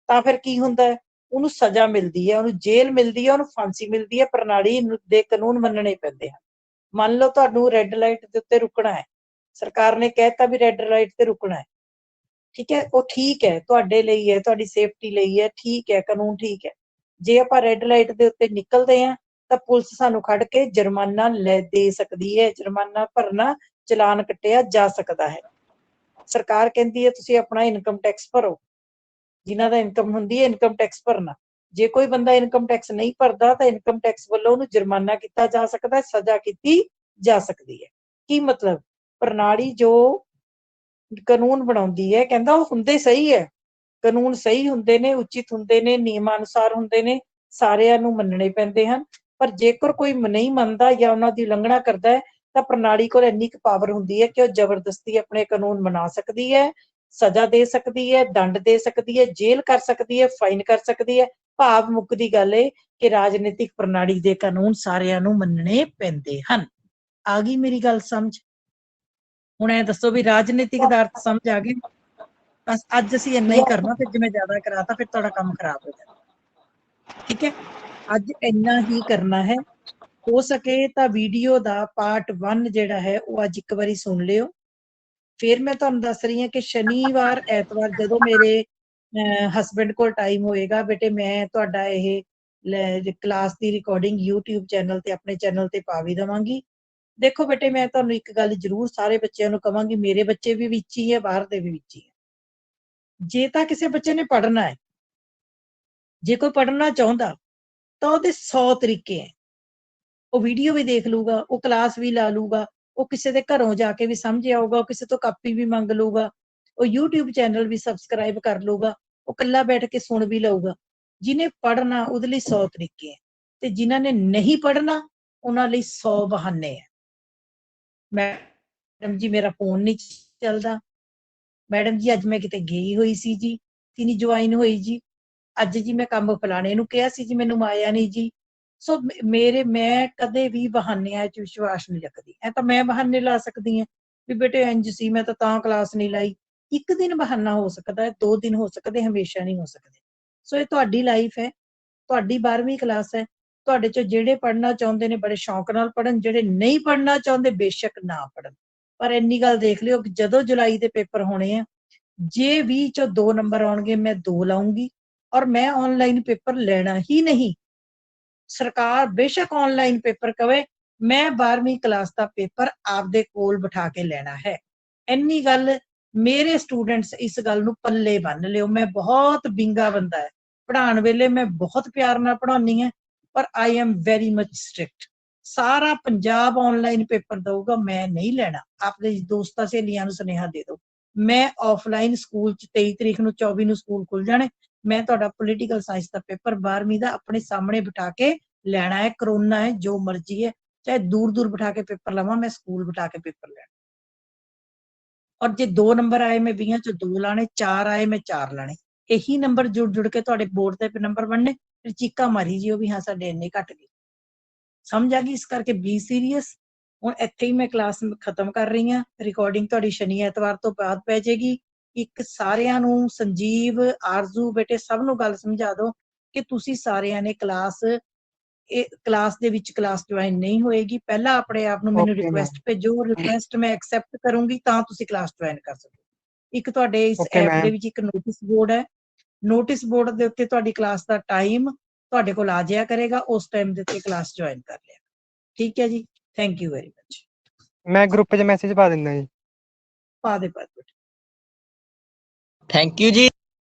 ਤਾਂ ਫਿਰ ਕੀ ਹੁੰਦਾ ਹੈ? ਉਹਨੂੰ ਸਜ਼ਾ ਮਿਲਦੀ ਹੈ, ਉਹਨੂੰ ਜੇਲ੍ਹ ਮਿਲਦੀ ਹੈ, ਉਹਨੂੰ ਫਾਂਸੀ ਮਿਲਦੀ ਹੈ। ਪ੍ਰਣਾਲੀ ਦੇ ਕਾਨੂੰਨ ਮੰਨਣੇ ਪੈਂਦੇ ਹਨ। ਮੰਨ ਲਓ ਤੁਹਾਨੂੰ ਰੈੱਡ ਲਾਈਟ ਦੇ ਉੱਤੇ ਰੁਕਣਾ ਹੈ, ਸਰਕਾਰ ਨੇ ਕਹਿਤਾ ਵੀ ਰੈੱਡ ਲਾਈਟ ਤੇ ਰੁਕਣਾ ਹੈ, ਠੀਕ ਹੈ, ਉਹ ਠੀਕ ਹੈ, ਤੁਹਾਡੇ ਲਈ ਹੈ, ਤੁਹਾਡੀ ਸੇਫਟੀ ਲਈ ਹੈ, ਠੀਕ ਹੈ, ਕਾਨੂੰਨ ਠੀਕ ਹੈ। ਜੇ ਆਪਾਂ ਰੈੱਡ ਲਾਈਟ ਦੇ ਉੱਤੇ ਨਿਕਲਦੇ ਹਾਂ ਤਾਂ ਪੁਲਿਸ ਸਾਨੂੰ ਖੜ ਕੇ ਜੁਰਮਾਨਾ ਦੇ ਸਕਦੀ ਹੈ, ਜੁਰਮਾਨਾ ਭਰਨਾ, ਚਲਾਨ ਕੱਟਿਆ ਜਾ ਸਕਦਾ ਹੈ। ਸਰਕਾਰ ਕਹਿੰਦੀ ਹੈ ਤੁਸੀਂ ਆਪਣਾ ਇਨਕਮ ਟੈਕਸ ਭਰੋ, ਜਿਨ੍ਹਾਂ ਦਾ ਇਨਕਮ ਹੁੰਦੀ ਹੈ ਇਨਕਮ ਟੈਕਸ ਭਰਨਾ। ਜੇ ਕੋਈ ਬੰਦਾ ਇਨਕਮ ਟੈਕਸ ਨਹੀਂ ਭਰਦਾ ਤਾਂ ਇਨਕਮ ਟੈਕਸ ਵੱਲੋਂ ਉਹਨੂੰ ਜੁਰਮਾਨਾ ਕੀਤਾ ਜਾ ਸਕਦਾ ਹੈ, ਸਜ਼ਾ ਕੀਤੀ ਜਾ ਸਕਦੀ ਹੈ। ਕੀ ਮਤਲਬ? ਪ੍ਰਣਾਲੀ ਜੋ ਕਾਨੂੰਨ ਬਣਾਉਂਦੀ ਹੈ, ਕਹਿੰਦਾ ਉਹ ਹੁੰਦੇ ਸਹੀ ਹੈ, ਕਾਨੂੰਨ ਸਹੀ ਹੁੰਦੇ ਨੇ, ਉਚਿਤ ਹੁੰਦੇ ਨੇ, ਨਿਯਮਾਂ ਅਨੁਸਾਰ ਹੁੰਦੇ ਨੇ, ਸਾਰਿਆਂ ਨੂੰ ਮੰਨਣੇ ਪੈਂਦੇ ਹਨ। ਪਰ ਜੇਕਰ ਕੋਈ ਨਹੀਂ ਮੰਨਦਾ ਜਾਂ ਉਹਨਾਂ ਦੀ ਉਲੰਘਣਾ ਕਰਦਾ ਹੈ ਤਾਂ ਪ੍ਰਣਾਲੀ ਕੋਲ ਇੰਨੀ ਕੁ ਪਾਵਰ ਹੁੰਦੀ ਹੈ ਕਿ ਉਹ ਜ਼ਬਰਦਸਤੀ ਆਪਣੇ ਕਾਨੂੰਨ ਬਣਾ ਸਕਦੀ ਹੈ, ਸਜ਼ਾ ਦੇ ਸਕਦੀ ਹੈ, ਦੰਡ ਦੇ ਸਕਦੀ ਹੈ, ਜੇਲ੍ਹ ਕਰ ਸਕਦੀ ਹੈ, ਫਾਈਨ ਕਰ ਸਕਦੀ ਹੈ। ਭਾਵ ਮੁੱਕਦੀ ਗੱਲ ਇਹ ਕਿ ਰਾਜਨੀਤਿਕ ਪ੍ਰਣਾਲੀ ਦੇ ਕਾਨੂੰਨ ਸਾਰਿਆਂ ਨੂੰ ਮੰਨਣੇ ਪੈਂਦੇ ਹਨ। ਆ ਗਈ ਮੇਰੀ ਗੱਲ ਸਮਝ? ਹੁਣ ਇਹ ਦੱਸੋ ਵੀ ਰਾਜਨੀਤਿਕ ਦਾ ਅਰਥ ਸਮਝ ਆ ਗਈ? ਬਸ ਅੱਜ ਅਸੀਂ ਇੰਨਾ ਹੀ ਕਰਨਾ, ਫਿਰ ਜੇ ਮੈਂ ਜ਼ਿਆਦਾ ਕਰਾਤਾ ਫਿਰ ਤੁਹਾਡਾ ਕੰਮ ਖਰਾਬ ਹੋ ਜਾਣਾ, ਠੀਕ ਹੈ? ਅੱਜ ਇੰਨਾ ਹੀ ਕਰਨਾ ਹੈ। ਹੋ ਸਕੇ ਤਾਂ ਵੀਡੀਓ ਦਾ ਪਾਰਟ 1 ਜਿਹੜਾ ਹੈ ਉਹ ਅੱਜ ਇੱਕ ਵਾਰੀ ਸੁਣ ਲਿਓ। ਫਿਰ ਮੈਂ ਤੁਹਾਨੂੰ ਦੱਸ ਰਹੀ ਹਾਂ ਕਿ ਸ਼ਨੀਵਾਰ ਐਤਵਾਰ ਜਦੋਂ ਮੇਰੇ ਹਸਬੈਂਡ ਕੋਲ ਟਾਈਮ ਹੋਏਗਾ, ਬੇਟੇ ਮੈਂ ਤੁਹਾਡਾ ਇਹ ਕਲਾਸ ਦੀ ਰਿਕਾਰਡਿੰਗ YouTube ਚੈਨਲ ਤੇ, ਆਪਣੇ ਚੈਨਲ ਤੇ ਪਾ ਵੀ ਦੇਵਾਂਗੀ। ਦੇਖੋ ਬੇਟੇ, ਮੈਂ ਤੁਹਾਨੂੰ ਇੱਕ ਗੱਲ ਜ਼ਰੂਰ ਸਾਰੇ ਬੱਚਿਆਂ ਨੂੰ ਕਵਾਂਗੀ, ਮੇਰੇ ਬੱਚੇ ਵੀ ਵਿੱਚ ਹੀ ਹੈ, ਬਾਹਰ ਦੇ ਵੀ ਵਿੱਚ ਹੀ ਹੈ। ਜੇ ਤਾਂ ਕਿਸੇ ਬੱਚੇ ਨੇ ਪੜ੍ਹਨਾ ਹੈ, ਜੇ ਕੋਈ ਪੜ੍ਹਨਾ ਚਾਹੁੰਦਾ ਤਾਂ ਉਹਦੇ 100 ਤਰੀਕੇ ਹੈ। ਉਹ ਵੀਡੀਓ ਵੀ ਦੇਖ ਲੂਗਾ, ਉਹ ਕਲਾਸ ਵੀ ਲਾ ਲੂਗਾ, ਉਹ ਕਿਸੇ ਦੇ ਘਰੋਂ ਜਾ ਕੇ ਵੀ ਸਮਝ ਆਊਗਾ, ਉਹ ਕਿਸੇ ਤੋਂ ਕਾਪੀ ਵੀ ਮੰਗ ਲੂਗਾ, ਉਹ YouTube ਚੈਨਲ ਵੀ ਸਬਸਕ੍ਰਾਈਬ ਕਰ ਲੂਗਾ, ਉਹ ਇਕੱਲਾ ਬੈਠ ਕੇ ਸੁਣ ਵੀ ਲਊਗਾ। ਜਿਹਨੇ ਪੜ੍ਹਨਾ ਉਹਦੇ ਲਈ 100 ਤਰੀਕੇ ਹੈ, ਤੇ ਜਿਨ੍ਹਾਂ ਨੇ ਨਹੀਂ ਪੜ੍ਹਨਾ ਉਹਨਾਂ ਲਈ 100 ਬਹਾਨੇ ਹੈ। ਮੈਡਮ ਜੀ ਮੇਰਾ ਫੋਨ ਨਹੀਂ ਚੱਲਦਾ, ਮੈਡਮ ਜੀ ਅੱਜ ਮੈਂ ਕਿਤੇ ਗਈ ਹੋਈ ਸੀ ਜੀ, ਨਹੀਂ ਜੁਆਇਨ ਹੋਈ ਜੀ, ਅੱਜ ਜੀ ਮੈਂ ਕੰਮ ਫਲਾਣੇ ਨੂੰ ਕਿਹਾ ਸੀ ਜੀ, ਮੈਨੂੰ ਆਇਆ ਨਹੀਂ ਜੀ। ਸੋ ਮੈਂ ਕਦੇ ਵੀ ਬਹਾਨਿਆਂ 'ਚ ਵਿਸ਼ਵਾਸ ਨਹੀਂ ਰੱਖਦੀ। ਇਹ ਤਾਂ ਮੈਂ ਬਹਾਨੇ ਲਾ ਸਕਦੀ ਹਾਂ ਵੀ ਬੇਟੇ ਇੰਝ ਸੀ, ਮੈਂ ਤਾਂ ਕਲਾਸ ਨਹੀਂ ਲਾਈ। ਇੱਕ ਦਿਨ ਬਹਾਨਾ ਹੋ ਸਕਦਾ ਹੈ, 2 ਦਿਨ ਹੋ ਸਕਦੇ, ਹਮੇਸ਼ਾ ਨਹੀਂ ਹੋ ਸਕਦੇ। ਸੋ ਇਹ ਤੁਹਾਡੀ ਲਾਈਫ ਹੈ, ਤੁਹਾਡੀ 12ਵੀਂ ਕਲਾਸ ਹੈ, ਤੁਹਾਡੇ 'ਚੋਂ ਜਿਹੜੇ ਪੜ੍ਹਨਾ ਚਾਹੁੰਦੇ ਨੇ ਬੜੇ ਸ਼ੌਂਕ ਨਾਲ ਪੜ੍ਹਨ, ਜਿਹੜੇ ਨਹੀਂ ਪੜ੍ਹਨਾ ਚਾਹੁੰਦੇ ਬੇਸ਼ੱਕ ਨਾ ਪੜ੍ਹਨ। ਪਰ ਇੰਨੀ ਗੱਲ ਦੇਖ ਲਿਓ ਕਿ ਜਦੋਂ ਜੁਲਾਈ ਦੇ ਪੇਪਰ ਹੋਣੇ ਆ, ਜੇ 20 'ਚੋਂ 2 ਨੰਬਰ ਆਉਣਗੇ ਮੈਂ 2 ਲਾਉਂਗੀ, ਔਰ ਮੈਂ ਆਨਲਾਈਨ ਪੇਪਰ ਲੈਣਾ ਹੀ ਨਹੀਂ। ਸਰਕਾਰ ਬੇਸ਼ੱਕ ਆਨਲਾਈਨ ਪੇਪਰ ਕਵੇ, ਮੈਂ 12ਵੀਂ ਕਲਾਸ ਦਾ ਪੇਪਰ ਆਪਦੇ ਕੋਲ ਬਿਠਾ ਕੇ ਲੈਣਾ ਹੈ। ਇੰਨੀ ਗੱਲ ਮੇਰੇ ਸਟੂਡੈਂਟਸ ਇਸ ਗੱਲ ਨੂੰ ਪੱਲੇ ਬੰਨ ਲਿਓ। ਮੈਂ ਬਹੁਤ ਬਿੰਗਾ ਬੰਦਾ ਹੈ, ਪੜ੍ਹਾਉਣ ਵੇਲੇ ਮੈਂ ਬਹੁਤ ਪਿਆਰ ਨਾਲ ਪੜ੍ਹਾਉਂਦੀ ਹਾਂ, ਪਰ I am very much strict. ਸਾਰਾ ਪੰਜਾਬ ਆਨਲਾਈਨ ਪੇਪਰ ਦਊਗਾ, ਮੈਂ ਨਹੀਂ ਲੈਣਾ। ਆਪਣੇ ਦੋਸਤਾਂ ਸਹੇਲੀਆਂ ਨੂੰ ਸੁਨੇਹਾ ਦੇ ਦਿਓ, ਮੈਂ ਆਫਲਾਈਨ ਸਕੂਲ 'ਚ 23 ਤਰੀਕ ਨੂੰ 24 ਨੂੰ ਸਕੂਲ ਖੁੱਲ ਜਾਣੇ, ਮੈਂ ਤੁਹਾਡਾ ਪੋਲੀਟੀਕਲ ਸਾਇੰਸ ਦਾ ਪੇਪਰ 12ਵੀਂ ਦਾ ਆਪਣੇ ਸਾਹਮਣੇ ਬਿਠਾ ਕੇ ਲੈਣਾ ਹੈ। ਕਰੋਨਾ ਹੈ, ਜੋ ਮਰਜ਼ੀ ਹੈ, ਚਾਹੇ ਦੂਰ ਦੂਰ ਬਿਠਾ ਕੇ ਪੇਪਰ ਲਵਾਂ, ਮੈਂ ਸਕੂਲ ਬਿਠਾ ਕੇ ਪੇਪਰ ਲੈਣਾ। ਔਰ ਜੇ 2 ਨੰਬਰ ਆਏ ਮੈਂ 20 'ਚੋਂ 2 ਲਾਣੇ, 4 ਆਏ ਮੈਂ 4 ਲਾਣੇ। ਇਹੀ ਨੰਬਰ ਜੁੜ ਜੁੜ ਕੇ ਤੁਹਾਡੇ ਬੋਰਡ ਤੇ ਨੰਬਰ ਬਣਨੇ, ਫਿਰ ਚੀਕਾਂ ਮਾਰੀ ਜਿਓ ਵੀ ਹਾਂ ਸਾਡੇ ਇੰਨੇ ਘੱਟ ਗਏ। ਸਮਝ ਆ ਗਈ? ਇਸ ਕਰਕੇ ਬੀ ਸੀਰੀਅਸ। ਹੁਣ ਇੱਥੇ ਹੀ ਮੈਂ ਕਲਾਸ ਖਤਮ ਕਰ ਰਹੀ ਹਾਂ। ਰਿਕਾਰਡਿੰਗ ਤੁਹਾਡੀ ਸ਼ਨੀ ਐਤਵਾਰ ਤੋਂ ਬਾਅਦ ਪੈ ਜਾਏਗੀ। ਇੱਕ ਸਾਰਿਆਂ ਨੂੰ, ਸੰਜੀਵ, ਆਰਜ਼ੂ ਬੇਟੇ ਸਭ ਨੂੰ ਗੱਲ ਸਮਝਾ ਦਿਓ ਕਿ ਤੁਸੀਂ ਸਾਰਿਆਂ ਨੇ ਕਲਾਸ ਦੇ ਵਿੱਚ ਕਲਾਸ ਜੁਆਇਨ ਨਹੀਂ ਹੋਏਗੀ। ਪਹਿਲਾਂ ਆਪਣੇ ਆਪ ਨੂੰ ਮੈਨੂੰ ਰਿਕੁਐਸਟ ਭੇਜੋ, ਰਿਕੁਐਸਟ ਮੈਂ ਐਕਸੈਪਟ ਕਰੂੰਗੀ ਤਾਂ ਤੁਸੀਂ ਕਲਾਸ ਜੁਆਇਨ ਕਰ ਸਕੋ। ਇੱਕ ਤੁਹਾਡੇ ਇਸ ਐਪ ਦੇ ਵਿੱਚ ਇੱਕ ਨੋਟਿਸ ਬੋਰਡ ਹੈ, ਨੋਟਿਸ ਬੋਰਡ ਦੇ ਉੱਤੇ ਤੁਹਾਡੀ ਕਲਾਸ ਦਾ ਟਾਈਮ ਤੁਹਾਡੇ ਕੋਲ ਆ ਜਾਇਆ ਕਰੇਗਾ, ਉਸ ਟਾਈਮ ਦੇ ਉੱਤੇ ਕਲਾਸ ਜੁਆਇਨ ਕਰ ਲਿਆ। ਠੀਕ ਹੈ ਜੀ, ਥੈਂਕ ਯੂ ਵੈਰੀ ਮਚ। ਮੈਂ ਗਰੁੱਪ 'ਚ ਮੈਸੇਜ ਪਾ ਦਿੰਦਾ ਜੀ। ਪਾ ਦੇ। ਥੈਂਕ ਯੂ ਜੀ।